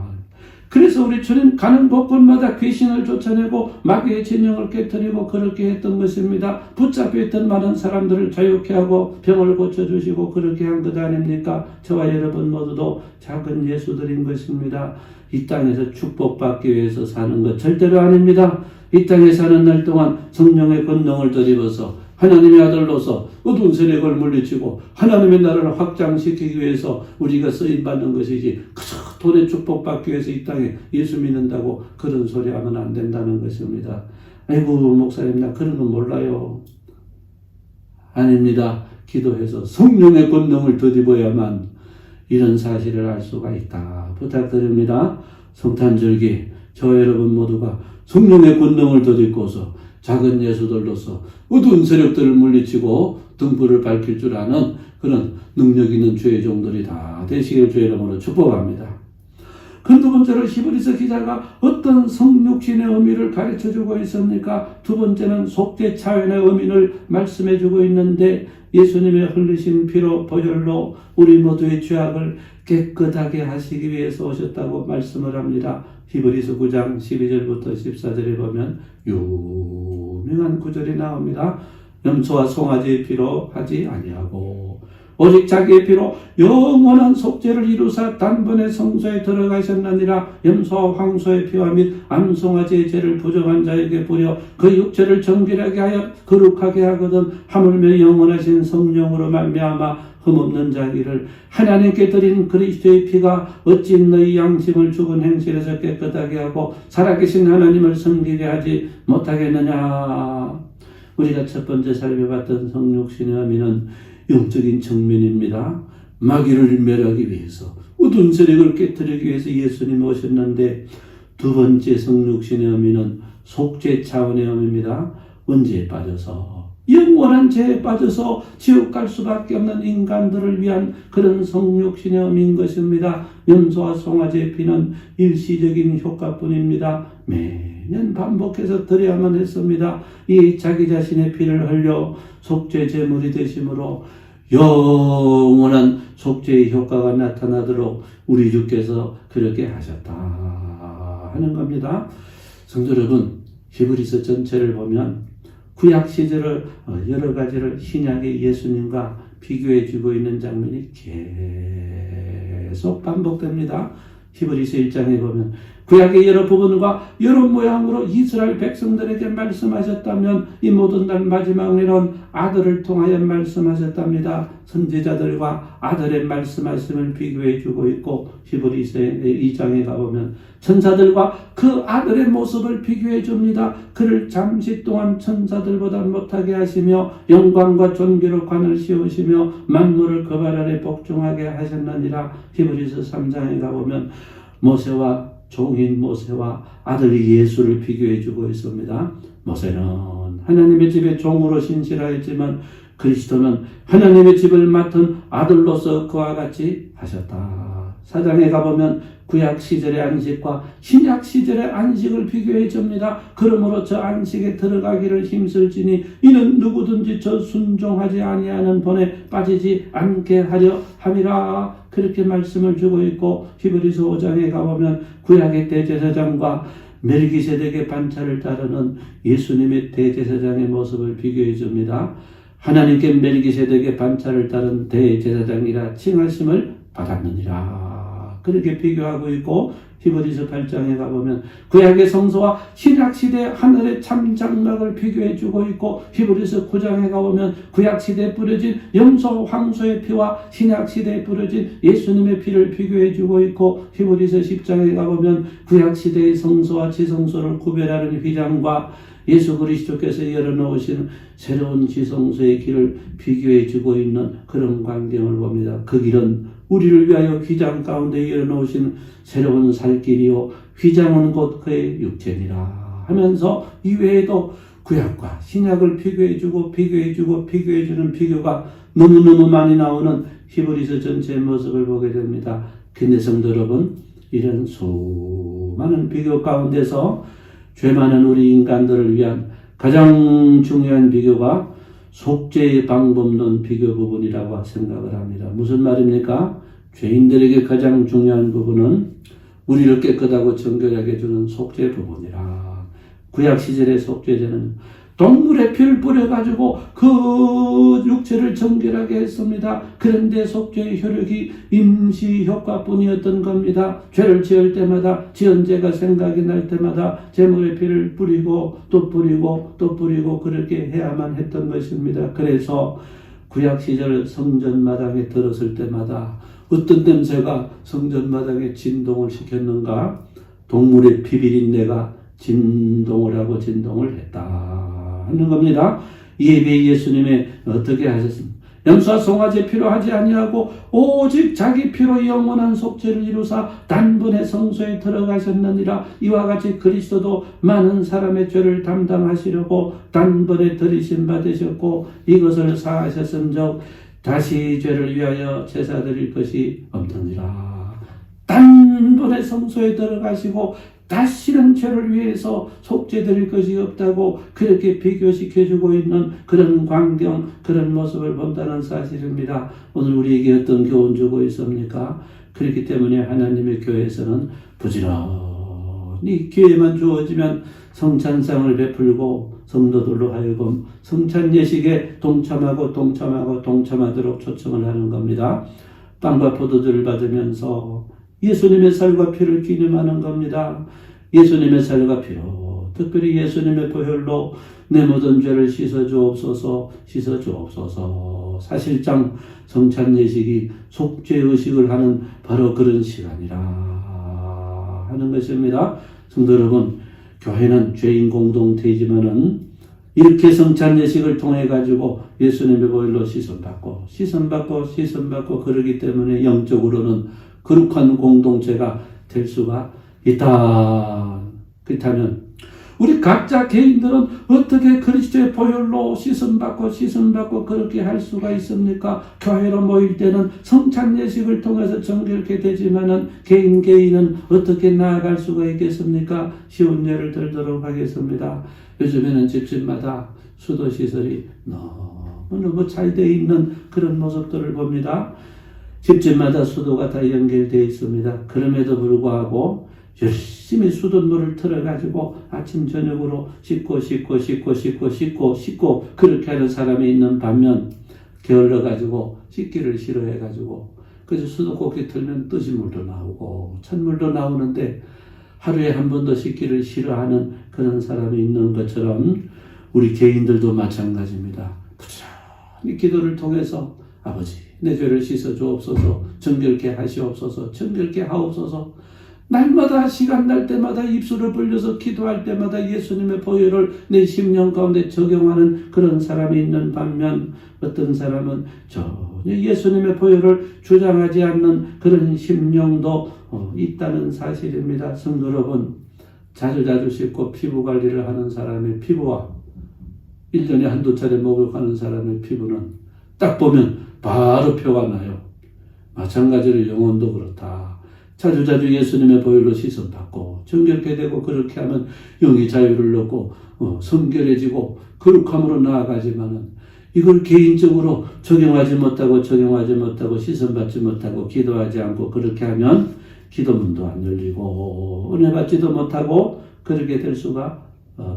그래서 우리 주님 가는 곳곳마다 귀신을 쫓아내고 마귀의 진영을 깨뜨리고 그렇게 했던 것입니다. 붙잡혀있던 많은 사람들을 자유케 하고 병을 고쳐주시고 그렇게 한 것 아닙니까? 저와 여러분 모두도 작은 예수들인 것입니다. 이 땅에서 축복받기 위해서 사는 것 절대로 아닙니다. 이 땅에 사는 날 동안 성령의 권능을 덧입어서 하나님의 아들로서 어두운 세력을 물리치고 하나님의 나라를 확장시키기 위해서 우리가 쓰임받는 것이지 그저 돈의 축복받기 위해서 이 땅에 예수 믿는다고 그런 소리 하면 안 된다는 것입니다. 아이고 목사님 나 그런 거 몰라요. 아닙니다. 기도해서 성령의 권능을 덧입어야만 이런 사실을 알 수가 있다. 부탁드립니다. 성탄절기 저와 여러분 모두가 성령의 권능을 덧입고서 작은 예수들로서 어두운 세력들을 물리치고 등불을 밝힐 줄 아는 그런 능력 있는 주의 종들이 다 되시길 주의 이름으로 축복합니다. 그 두 번째로 히브리서 기자가 어떤 성육신의 의미를 가르쳐주고 있습니까? 두 번째는 속죄 차원의 의미를 말씀해주고 있는데 예수님의 흘리신 피로 보혈로 우리 모두의 죄악을 깨끗하게 하시기 위해서 오셨다고 말씀을 합니다. 히브리서 9장 12절부터 14절에 보면 유명한 구절이 나옵니다. 염소와 송아지의 피로 하지 아니하고 오직 자기의 피로 영원한 속죄를 이루사 단번에 성소에 들어가셨느니라. 염소와 황소의 피와 및 암송아지의 죄를 부정한 자에게 부려 그 육체를 정결하게 하여 거룩하게 하거든 하물며 영원하신 성령으로 말미암아 흠없는 자기를 하나님께 드린 그리스도의 피가 어찌 너희 양심을 죽은 행실에서 깨끗하게 하고 살아계신 하나님을 섬기게 하지 못하겠느냐. 우리가 첫 번째 살펴봤던 성육신의 의미는 영적인 측면입니다. 마귀를 멸하기 위해서 어두운 세력을 깨뜨리기 위해서 예수님이 오셨는데 두 번째 성육신의 의미는 속죄 차원의 의미입니다. 언제에 빠져서 영원한 죄에 빠져서 지옥 갈 수밖에 없는 인간들을 위한 그런 성육신의 의미인 것입니다. 염소와 송아지의 피는 일시적인 효과뿐입니다. 매년 반복해서 드려야만 했습니다. 이 자기 자신의 피를 흘려 속죄 제물이 되심으로 영원한 속죄의 효과가 나타나도록 우리 주께서 그렇게 하셨다 하는 겁니다. 성도 여러분, 히브리서 전체를 보면 구약 시절을 여러 가지를 신약의 예수님과 비교해 주고 있는 장면이 계속 반복됩니다. 히브리서 1장에 보면 구약의 여러 부분과 여러 모양으로 이스라엘 백성들에게 말씀하셨다면 이 모든 날 마지막에는 아들을 통하여 말씀하셨답니다. 선지자들과 아들의 말씀하심을 비교해 주고 있고 히브리서 2장에 가보면 천사들과 그 아들의 모습을 비교해 줍니다. 그를 잠시 동안 천사들보다 못하게 하시며 영광과 존귀로 관을 씌우시며 만물을 그 발 아래 복종하게 하셨느니라. 히브리서 3장에 가보면 모세와 종인 모세와 아들 예수를 비교해 주고 있습니다. 모세는 하나님의 집의 종으로 신실하였지만 그리스도는 하나님의 집을 맡은 아들로서 그와 같이 하셨다. 사장에 가보면 구약 시절의 안식과 신약 시절의 안식을 비교해 줍니다. 그러므로 저 안식에 들어가기를 힘쓸지니 이는 누구든지 저 순종하지 아니하는 본에 빠지지 않게 하려 함이라. 그렇게 말씀을 주고 있고 히브리서 5장에 가보면 구약의 대제사장과 멜기세덱의 반차를 따르는 예수님의 대제사장의 모습을 비교해 줍니다. 하나님께 멜기세덱의 반차를 따른 대제사장이라 칭하심을 받았느니라. 그렇게 비교하고 있고 히브리서 8장에 가보면 구약의 성소와 신약시대 하늘의 참 장막을 비교해주고 있고 히브리서 9장에 가보면 구약시대에 뿌려진 염소 황소의 피와 신약시대에 뿌려진 예수님의 피를 비교해주고 있고 히브리서 10장에 가보면 구약시대의 성소와 지성소를 구별하는 휘장과 예수 그리스도께서 열어놓으시는 새로운 지성소의 길을 비교해주고 있는 그런 광경을 봅니다. 그 길은 우리를 위하여 휘장 가운데 열어놓으신 새로운 살길이요 휘장은 곧 그의 육체니라 하면서 이외에도 구약과 신약을 비교해주는 비교가 너무너무 많이 나오는 히브리서 전체의 모습을 보게 됩니다. 근데 성도 여러분, 이런 수많은 비교 가운데서 죄 많은 우리 인간들을 위한 가장 중요한 비교가 속죄의 방법론 비교 부분이라고 생각을 합니다. 무슨 말입니까? 죄인들에게 가장 중요한 부분은 우리를 깨끗하고 정결하게 해주는 속죄 부분이라. 구약 시절의 속죄제는 동물의 피를 뿌려가지고 그 육체를 정결하게 했습니다. 그런데 속죄의 효력이 임시 효과뿐이었던 겁니다. 죄를 지을 때마다 지은 죄가 생각이 날 때마다 제물의 피를 뿌리고 또 뿌리고 또 뿌리고 그렇게 해야만 했던 것입니다. 그래서 구약 시절 성전 마당에 들었을 때마다 어떤 냄새가 성전 마당에 진동을 시켰는가? 동물의 피비린내가 진동을 하고 진동을 했다 하는 겁니다. 예배 예수님이 어떻게 하셨습니까? 염소와 송아지 피로 하지 아니하고 오직 자기 피로 영원한 속죄를 이루사 단번에 성소에 들어가셨느니라. 이와 같이 그리스도도 많은 사람의 죄를 담당하시려고 단번에 들이심 받으셨고 이것을 사하셨은즉 다시 죄를 위하여 제사 드릴 것이 없느니라. 단번에 성소에 들어가시고 다시는 죄를 위해서 속죄 드릴 것이 없다고 그렇게 비교시켜주고 있는 그런 광경, 그런 모습을 본다는 사실입니다. 오늘 우리에게 어떤 교훈 주고 있습니까? 그렇기 때문에 하나님의 교회에서는 부지런히 기회만 주어지면 성찬상을 베풀고 성도들로 하여금 성찬 예식에 동참하도록 초청을 하는 겁니다. 빵과 포도주를 받으면서 예수님의 살과 피를 기념하는 겁니다. 예수님의 살과 피로 특별히 예수님의 보혈로 내 모든 죄를 씻어주옵소서. 사실상 성찬 예식이 속죄의식을 하는 바로 그런 시간이라 하는 것입니다. 성도 여러분, 교회는 죄인 공동체이지만은 이렇게 성찬 예식을 통해 가지고 예수님의 보혈로 씻음받고 그러기 때문에 영적으로는 거룩한 공동체가 될 수가 있다. 그렇다면 우리 각자 개인들은 어떻게 그리스도의 보혈로 씻음받고 그렇게 할 수가 있습니까? 교회로 모일 때는 성찬 예식을 통해서 정결케 되지만은 개인은 어떻게 나아갈 수가 있겠습니까? 쉬운 예를 들도록 하겠습니다. 요즘에는 집집마다 수도 시설이 너무 잘 되어 있는 그런 모습들을 봅니다. 집집마다 수도가 다 연결되어 있습니다. 그럼에도 불구하고 열심히 수돗물을 틀어가지고 아침 저녁으로 씻고 그렇게 하는 사람이 있는 반면 게을러가지고 씻기를 싫어해가지고 그래서 수도꼭지 틀면 뜨신 물도 나오고 찬물도 나오는데 하루에 한 번도 씻기를 싫어하는 그런 사람이 있는 것처럼 우리 개인들도 마찬가지입니다. 부지런히 기도를 통해서 아버지 내 죄를 씻어 주옵소서, 정결케 하시옵소서, 정결케 하옵소서. 날마다 시간 날 때마다 입술을 벌려서 기도할 때마다 예수님의 보혈을 내 심령 가운데 적용하는 그런 사람이 있는 반면 어떤 사람은 전혀 예수님의 보혈을 주장하지 않는 그런 심령도 있다는 사실입니다. 성도 여러분, 자주 씻고 피부 관리를 하는 사람의 피부와 1년에 한두 차례 목욕하는 사람의 피부는 딱 보면 바로 표가 나요. 마찬가지로 영혼도 그렇다. 자주 예수님의 보혈로 씻음받고 정결케 되고 그렇게 하면 영의 자유를 얻고 성결해지고 거룩함으로 나아가지만은 이걸 개인적으로 적용하지 못하고 씻음받지 못하고 기도하지 않고 그렇게 하면 기도문도 안 열리고 은혜 받지도 못하고 그렇게 될 수가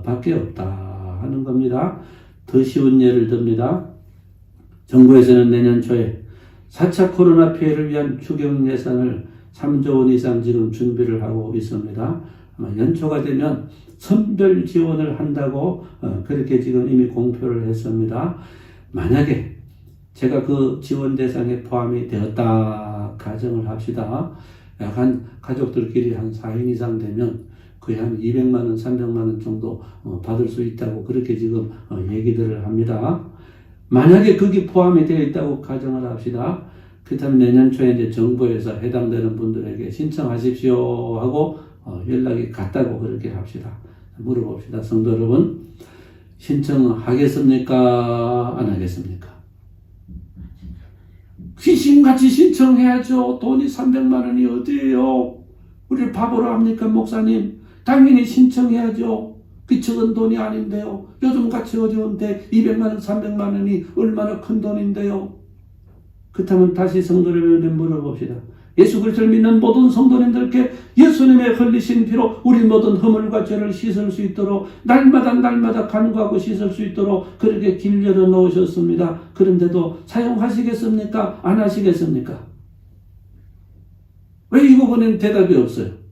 밖에 없다 하는 겁니다. 더 쉬운 예를 듭니다. 정부에서는 내년 초에 4차 코로나 피해를 위한 추경 예산을 3조 원 이상 지금 준비를 하고 있습니다. 아마 연초가 되면 선별 지원을 한다고 그렇게 지금 이미 공표를 했습니다. 만약에 제가 그 지원 대상에 포함이 되었다 가정을 합시다. 약 가족들끼리 한 4인 이상 되면 거의 한 200만 원, 300만 원 정도 받을 수 있다고 그렇게 지금 얘기들을 합니다. 만약에 거기 포함이 되어 있다고 가정을 합시다. 그렇다면 내년 초에 이제 정부에서 해당되는 분들에게 신청하십시오 하고 연락이 갔다고 그렇게 합시다. 물어봅시다. 성도 여러분, 신청하겠습니까? 안 하겠습니까? 귀신같이 신청해야죠. 돈이 300만 원이 어디예요? 우리를 바보로 합니까, 목사님? 당연히 신청해야죠. 그 적은 돈이 아닌데요. 요즘같이 어려운데 200만 원, 300만 원이 얼마나 큰 돈인데요. 그렇다면 다시 성도님에게 물어봅시다. 예수 그리스도를 믿는 모든 성도님들께 예수님의 흘리신 피로 우리 모든 허물과 죄를 씻을 수 있도록 날마다 간구하고 씻을 수 있도록 그렇게 길 열어 놓으셨습니다. 그런데도 사용하시겠습니까? 안 하시겠습니까? 왜 이 부분엔 대답이 없어요?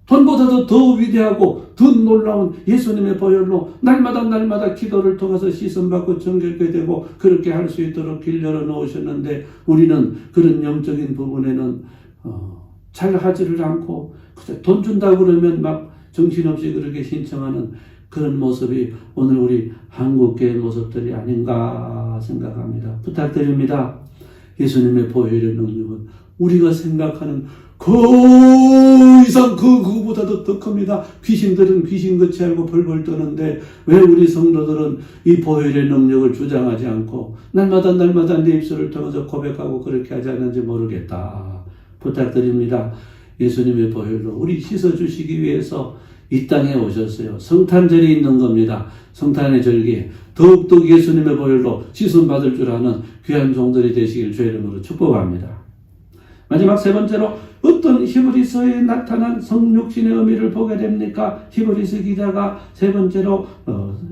돈보다도 더 위대하고 더 놀라운 예수님의 보혈로 날마다 기도를 통해서 씻음받고 정결케 되고 그렇게 할 수 있도록 길 열어 놓으셨는데 우리는 그런 영적인 부분에는 잘 하지를 않고 돈 준다고 그러면 막 정신없이 그렇게 신청하는 그런 모습이 오늘 우리 한국교회 모습들이 아닌가 생각합니다. 부탁드립니다. 예수님의 보혈의 능력은 우리가 생각하는 그 이상 그거보다도 더 큽니다. 귀신들은 귀신같이 알고 벌벌 떠는데 왜 우리 성도들은 이 보혈의 능력을 주장하지 않고 날마다 내 입술을 통해서 고백하고 그렇게 하지 않는지 모르겠다. 부탁드립니다. 예수님의 보혈로 우리 씻어주시기 위해서 이 땅에 오셨어요. 성탄절이 있는 겁니다. 성탄의 절기에 더욱더 예수님의 보혈로 씻음받을 줄 아는 귀한 종들이 되시길 주의 이름으로 축복합니다. 마지막 세 번째로 어떤 히브리서에 나타난 성육신의 의미를 보게 됩니까? 히브리서 기자가 세 번째로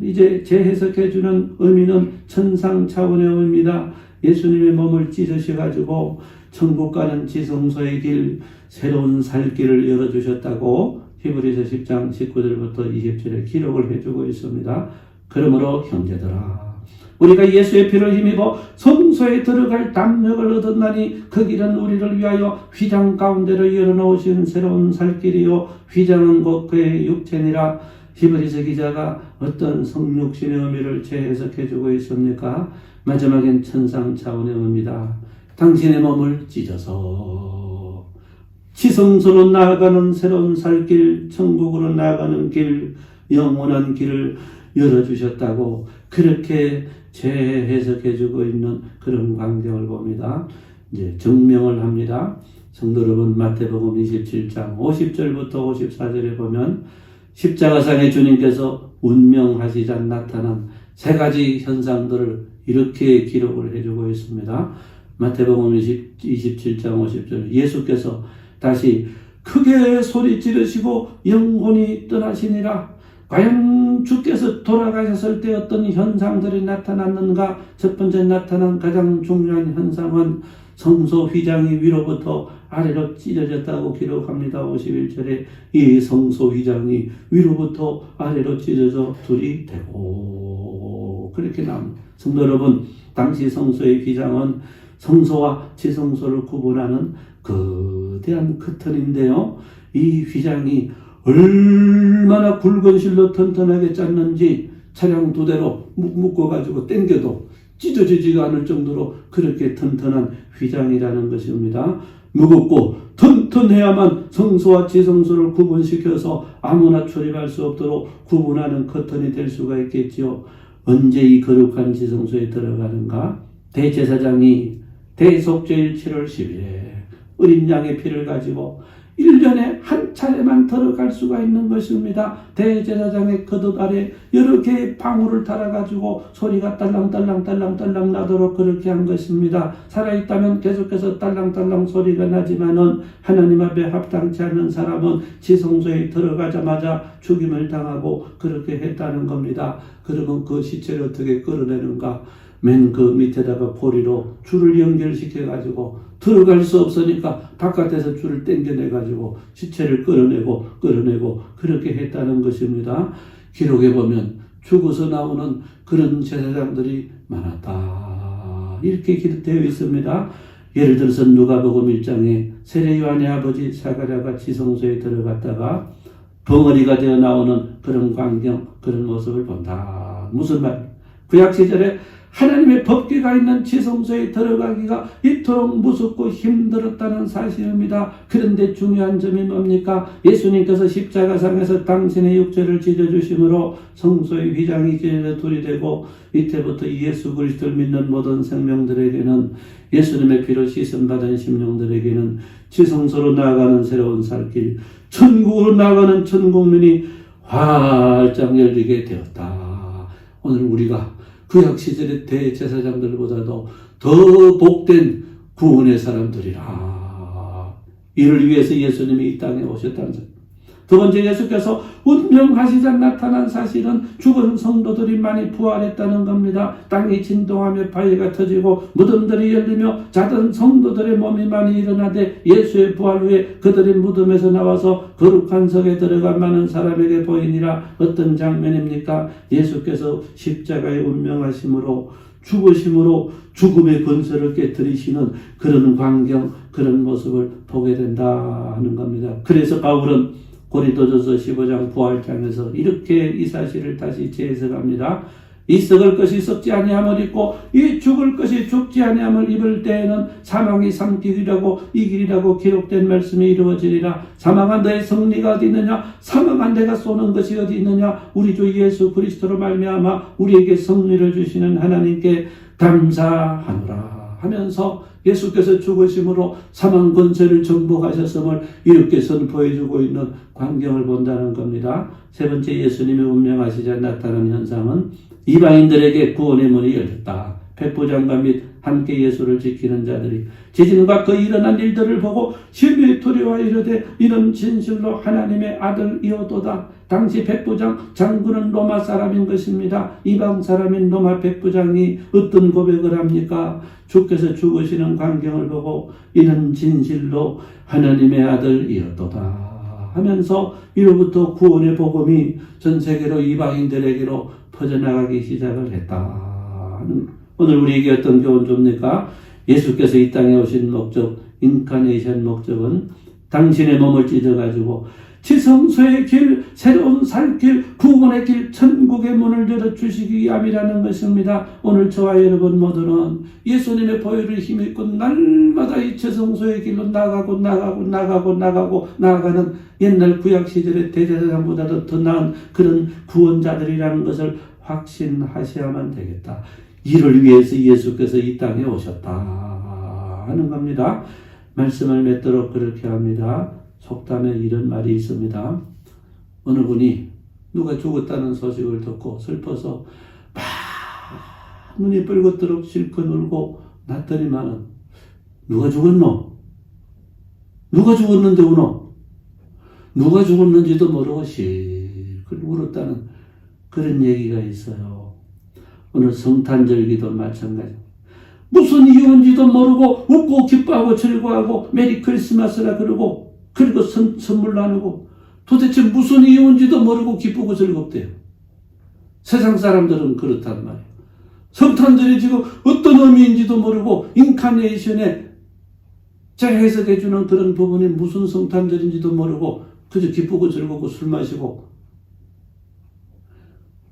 이제 재해석해 주는 의미는 천상 차원의 의미입니다. 예수님의 몸을 찢으셔가지고 천국 가는 지성소의 길, 새로운 살 길을 열어주셨다고 히브리서 10장 19절부터 20절에 기록을 해주고 있습니다. 그러므로 형제들아, 우리가 예수의 피를 힘입어 성소에 들어갈 담력을 얻었나니 그 길은 우리를 위하여 휘장 가운데로 열어놓으신 새로운 살길이요 휘장은 곧 그의 육체니라. 히브리서 기자가 어떤 성육신의 의미를 재해석해주고 있습니까? 마지막엔 천상 차원의 의미다. 당신의 몸을 찢어서 지성소로 나아가는 새로운 살길, 천국으로 나아가는 길, 영원한 길을 열어주셨다고 그렇게 재해석해주고 있는 그런 광경을 봅니다. 이제 증명을 합니다. 성도 여러분, 마태복음 27장 50절부터 54절에 보면 십자가상의 주님께서 운명하시자 나타난 세 가지 현상들을 이렇게 기록을 해주고 있습니다. 마태복음 27장 50절, 예수께서 다시 크게 소리 지르시고 영혼이 떠나시니라. 과연 주께서 돌아가셨을 때 어떤 현상들이 나타났는가? 첫 번째 나타난 가장 중요한 현상은 성소 휘장이 위로부터 아래로 찢어졌다고 기록합니다. 51절에 이 성소 휘장이 위로부터 아래로 찢어져 둘이 되고 그렇게 나옵니다. 성도 여러분, 당시 성소의 휘장은 성소와 지성소를 구분하는 거대한 커튼인데요. 이 휘장이 얼마나 굵은 실로 튼튼하게 짰는지 차량 두 대로 묶어가지고 당겨도 찢어지지가 않을 정도로 그렇게 튼튼한 휘장이라는 것입니다. 무겁고 튼튼해야만 성소와 지성소를 구분시켜서 아무나 출입할 수 없도록 구분하는 커튼이 될 수가 있겠지요. 언제 이 거룩한 지성소에 들어가는가? 대제사장이 대속죄일 7월 10일에 어린 양의 피를 가지고 1년에 한 차례만 들어갈 수가 있는 것입니다. 대제사장의 겉옷 아래 여러 개의 방울을 달아가지고 소리가 딸랑딸랑 나도록 그렇게 한 것입니다. 살아있다면 계속해서 딸랑딸랑 소리가 나지만은 하나님 앞에 합당치 않는 사람은 지성소에 들어가자마자 죽임을 당하고 그렇게 했다는 겁니다. 그러면 그 시체를 어떻게 끌어내는가? 맨 그 밑에다가 고리로 줄을 연결시켜 가지고 들어갈 수 없으니까 바깥에서 줄을 당겨내 가지고 시체를 끌어내고 그렇게 했다는 것입니다. 기록에 보면 죽어서 나오는 그런 제사장들이 많았다, 이렇게 기록되어 있습니다. 예를 들어서 누가복음 1장에 세례 요한의 아버지 사가랴가 지성소에 들어갔다가 벙어리가 되어 나오는 그런 광경, 그런 모습을 본다. 무슨 말? 구약 시절에 하나님의 법궤가 있는 지성소에 들어가기가 이토록 무섭고 힘들었다는 사실입니다. 그런데 중요한 점이 뭡니까? 예수님께서 십자가상에서 당신의 육체를 찢어주심으로 성소의 휘장이 찢어져 둘이 되고 이때부터 예수 그리스도를 믿는 모든 생명들에게는, 예수님의 피로 씻음받은 심령들에게는 지성소로 나아가는 새로운 살길, 천국으로 나아가는 천국문이 활짝 열리게 되었다. 오늘 우리가 구약 시절의 대제사장들보다도 더 복된 구원의 사람들이라. 이를 위해서 예수님이 이 땅에 오셨다는 점. 두 번째, 예수께서 운명하시자 나타난 사실은 죽은 성도들이 많이 부활했다는 겁니다. 땅이 진동하며 바위가 터지고 무덤들이 열리며 자던 성도들의 몸이 많이 일어나되 예수의 부활 후에 그들이 무덤에서 나와서 거룩한 성에 들어간 많은 사람에게 보이니라. 어떤 장면입니까? 예수께서 십자가의 운명하심으로 죽으심으로 죽음의 권세를 깨뜨리시는 그런 광경, 그런 모습을 보게 된다 하는 겁니다. 그래서 바울은 고린도전서 15장 부활장에서 이렇게 이 사실을 다시 재해석합니다. 이 썩을 것이 썩지 아니함을 입고 이 죽을 것이 죽지 아니함을 입을 때에는 사망이 삼키리라고 이기리라고 기록된 말씀이 이루어지리라. 사망한 너의 승리가 어디 있느냐? 사망한 내가 쏘는 것이 어디 있느냐? 우리 주 예수 그리스도로 말미암아 우리에게 승리를 주시는 하나님께 감사하노라 하면서 예수께서 죽으심으로 사망 권세를 정복하셨음을 이렇게 선포해주고 있는 광경을 본다는 겁니다. 세 번째, 예수님의 운명하시자 나타난 현상은 이방인들에게 구원의 문이 열렸다. 백부장과 및 함께 예수를 지키는 자들이 지진과 그 일어난 일들을 보고 심히 두려워 이르되 이는 진실로 하나님의 아들이오도다. 당시 백부장 장군은 로마 사람인 것입니다. 이방 사람인 로마 백부장이 어떤 고백을 합니까? 주께서 죽으시는 광경을 보고 이는 진실로 하나님의 아들이었도다 하면서 이로부터 구원의 복음이 전 세계로 이방인들에게로 퍼져나가기 시작을 했다. 오늘 우리에게 어떤 교훈 줍니까? 예수께서 이 땅에 오신 목적, 인카네이션 목적은 당신의 몸을 찢어가지고 지성소의 길, 새로운 살길, 구원의 길, 천국의 문을 열어주시기 위함이라는 것입니다. 오늘 저와 여러분 모두는 예수님의 보혈을 힘입고 날마다 이 지성소의 길로 나아가는 옛날 구약시절의 대제사장보다도 더 나은 그런 구원자들이라는 것을 확신하셔야만 되겠다. 이를 위해서 예수께서 이 땅에 오셨다 하는 겁니다. 말씀을 맺도록 그렇게 합니다. 속담에 이런 말이 있습니다. 어느 분이 누가 죽었다는 소식을 듣고 슬퍼서 막 눈이 뻘겋도록 실컷 울고 났더니만은 누가 죽었노? 누가 죽었는데 우노? 누가 죽었는지도 모르고 실컷 울었다는 그런 얘기가 있어요. 오늘 성탄절기도 마찬가지. 무슨 이유인지도 모르고 웃고 기뻐하고 즐거워하고 메리 크리스마스라 그러고 그리고 선물 나누고 도대체 무슨 이유인지도 모르고 기쁘고 즐겁대요. 세상 사람들은 그렇단 말이에요. 성탄절이 지금 어떤 의미인지도 모르고 인카네이션에 재해석해주는 그런 부분이 무슨 성탄절인지도 모르고 그저 기쁘고 즐겁고 술 마시고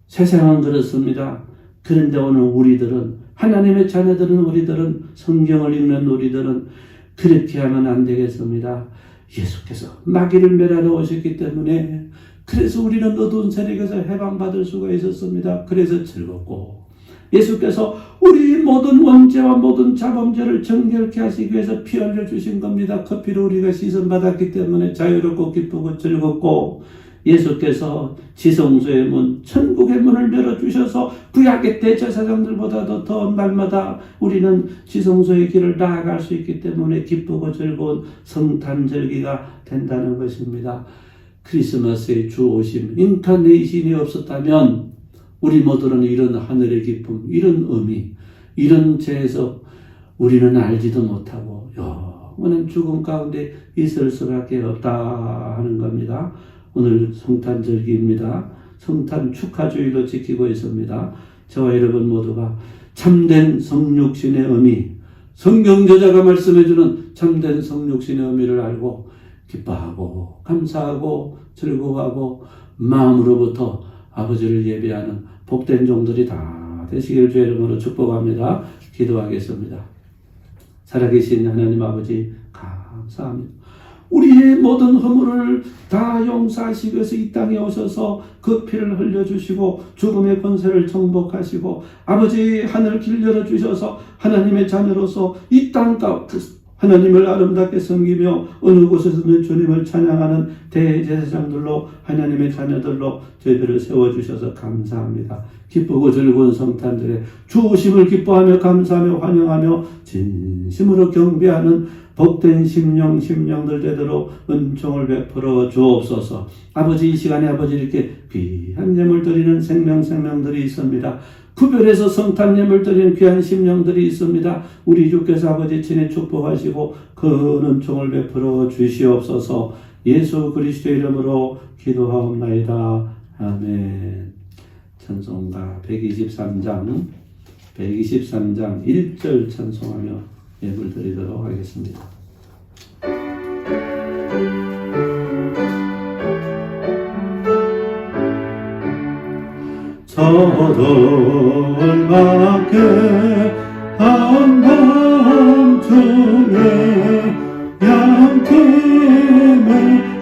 세상은 그렇습니다. 그런데 오늘 우리들은 하나님의 자녀들은 우리들은 성경을 읽는 우리들은 그렇게 하면 안 되겠습니다. 예수께서 마귀를 멸하러 오셨기 때문에 그래서 우리는 어두운 세력에서 해방받을 수가 있었습니다. 그래서 즐겁고 예수께서 우리 모든 원죄와 모든 자범죄를 정결케 하시기 위해서 피 흘려주신 겁니다. 그 피로 우리가 씻음받았기 때문에 자유롭고 기쁘고 즐겁고 예수께서 지성소의 문, 천국의 문을 열어주셔서 구약의 대제사장들보다도 더 날마다 우리는 지성소의 길을 나아갈 수 있기 때문에 기쁘고 즐거운 성탄절기가 된다는 것입니다. 크리스마스의 주 오심, 인카네이션이 없었다면 우리 모두는 이런 하늘의 기쁨, 이런 의미, 이런 죄에서 우리는 알지도 못하고 영원한 죽음 가운데 있을 수밖에 없다 하는 겁니다. 오늘 성탄절기입니다. 성탄 축하주일로 지키고 있습니다. 저와 여러분 모두가 참된 성육신의 의미, 성경 저자가 말씀해주는 참된 성육신의 의미를 알고 기뻐하고 감사하고 즐거워하고 마음으로부터 아버지를 예배하는 복된 종들이 다 되시기를 주의 이름으로 축복합니다. 기도하겠습니다. 살아계신 하나님 아버지 감사합니다. 우리의 모든 허물을 다 용서하시기 위해서 이 땅에 오셔서 그 피를 흘려주시고 죽음의 권세를 정복하시고 아버지 하늘 길 열어주셔서 하나님의 자녀로서 이 땅 가운데 하나님을 아름답게 섬기며 어느 곳에서든 주님을 찬양하는 대제사장들로 하나님의 자녀들로 저희들을 세워주셔서 감사합니다. 기쁘고 즐거운 성탄절에 주 오심을 기뻐하며 감사하며 환영하며 진심으로 경배하는 복된 심령들 되도록 은총을 베풀어 주옵소서. 아버지 이 시간에 아버지 이렇게 귀한 예물 드리는 생명들이 있습니다. 구별해서 성탄 예물 드리는 귀한 심령들이 있습니다. 우리 주께서 아버지 친히 축복하시고 그 은총을 베풀어 주시옵소서. 예수 그리스도의 이름으로 기도하옵나이다. 아멘. 찬송가 123장 1절 찬송하며 예물 드리도록 하겠습니다. 저들밖에 한밤중에 양팀의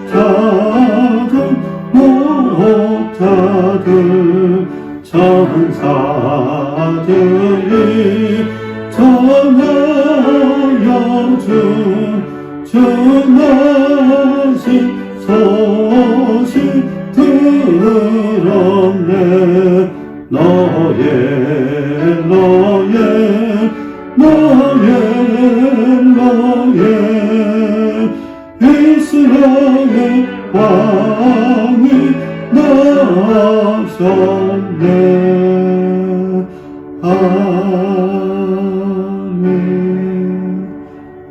작은 목자들 천사들이 전하여준 전하신 소식 들었네. 너의 이스라엘 왕이 나셨네. 아멘.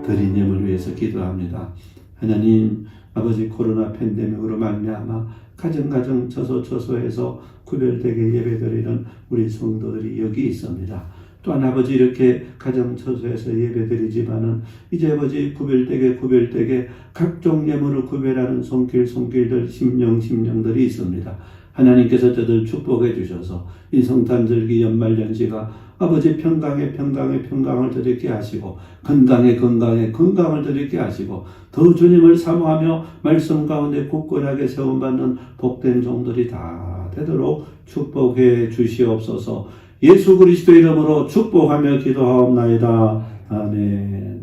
드린 예물 위해서 기도합니다. 하나님 아버지 코로나 팬데믹으로 말미암아 가정 처소에서 구별되게 예배드리는 우리 성도들이 여기 있습니다. 또한 아버지 이렇게 가정 처소에서 예배드리지만은 이제 아버지 구별되게 각종 예물을 구별하는 손길들 심령들이 있습니다. 하나님께서 저들 축복해 주셔서 이 성탄절기 연말연시가 아버지 평강에 평강을 드리게 하시고 건강에 건강을 드리게 하시고 더 주님을 사모하며 말씀 가운데 굳건하게 세움받는 복된 종들이 다 되도록 축복해 주시옵소서. 예수 그리스도 이름으로 축복하며 기도하옵나이다. 아멘.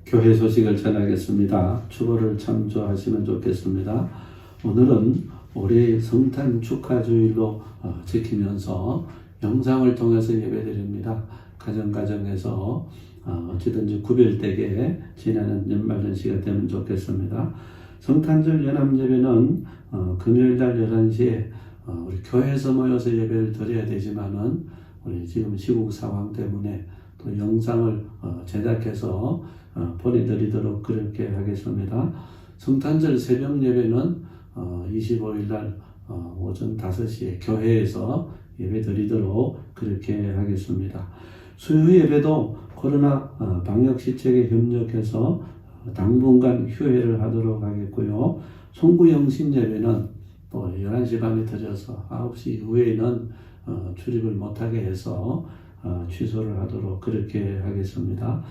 교회 소식을 전하겠습니다. 추모를 참조하시면 좋겠습니다. 오늘은 올해 성탄 축하주일로 지키면서 영상을 통해서 예배드립니다. 가정에서 어찌든지 구별되게 지나는 연말연시가 되면 좋겠습니다. 성탄절 연합예배는 금요일날 11시에 우리 교회에서 모여서 예배를 드려야 되지만은 우리 지금 시국 상황 때문에 또 영상을 제작해서 보내드리도록 그렇게 하겠습니다. 성탄절 새벽 예배는 25일날 오전 5시에 교회에서 예배 드리도록 그렇게 하겠습니다. 수요 예배도 코로나 방역 시책에 협력해서 당분간 휴회를 하도록 하겠고요. 송구영신 예배는 또 11시 반에 드려서 9시 이후에는 출입을 못하게 해서 취소를 하도록 그렇게 하겠습니다.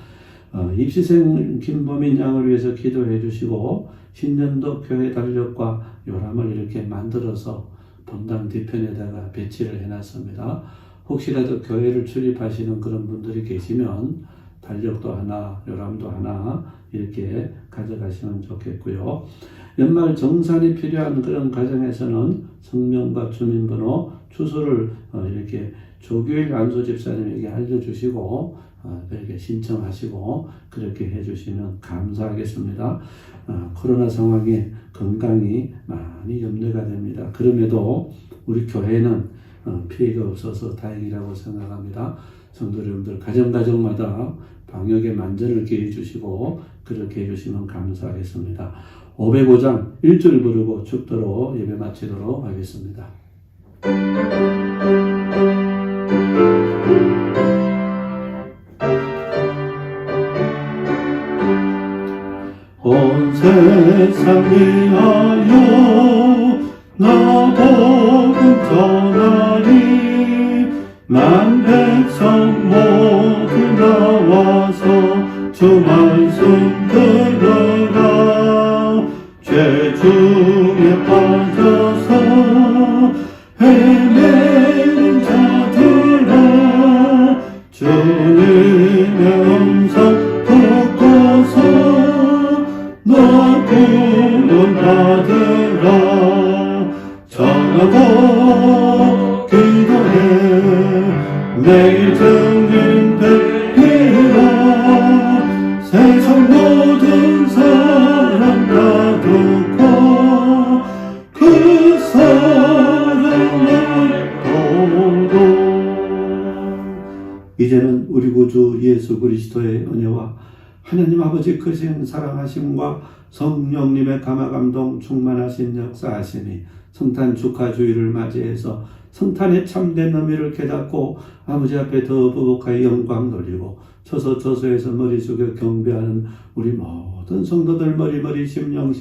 입시생 김보민 양을 위해서 기도해 주시고 신년도 교회 달력과 요람을 이렇게 만들어서 본당 뒤편에다가 배치를 해놨습니다. 혹시라도 교회를 출입하시는 그런 분들이 계시면 달력도 하나, 요람도 하나 이렇게 가져가시면 좋겠고요. 연말 정산이 필요한 그런 과정에서는 성명과 주민번호, 주소를 이렇게 조규일 안수 집사님에게 알려주시고 그렇게 신청하시고 그렇게 해주시면 감사하겠습니다. 코로나 상황에 건강이 많이 염려가 됩니다. 그럼에도 우리 교회는 피해가 없어서 다행이라고 생각합니다. 성도 여러분들 가정마다 방역에 만전을 기해 주시고 그렇게 해주시면 감사하겠습니다. 505장 1절 부르고 축도로 예배 마치도록 하겠습니다. 온 세상 위하여 나 복음 전하리 만 백성 모두 나와서 주 말씀 들으라 죄 중에 빠져서 헤매는 자들아 주님의 음성 듣고서 너 구원받으라 전하고 기도해 매일 증인되리라 세상 모든 사람 다 듣고 그 사랑을 도로 이제는 우리 구주 예수 그리스도의 은혜와 하나님 아버지 크신 사랑하심과 성령님의 감화감동 충만하신 역사하심이 성탄 축하주의를 맞이해서 성탄의 참된 의미를 깨닫고 아버지 앞에 더 부복하여 영광 돌리고 처소처소에서 머리 숙여 경배하는 우리 모든 성도들 머리 심령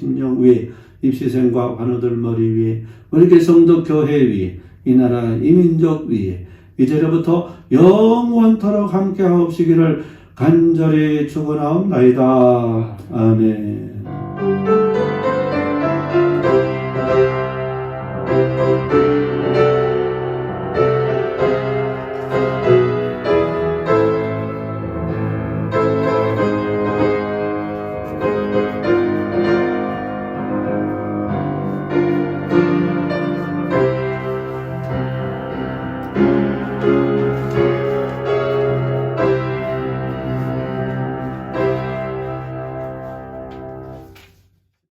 위에 입시생과 환우들 머리 위에 우리 성도 교회 위에 이 나라 이민족 위에 이제로부터 영원토록 함께하옵시기를 간절히 축원하옵나이다. 아멘.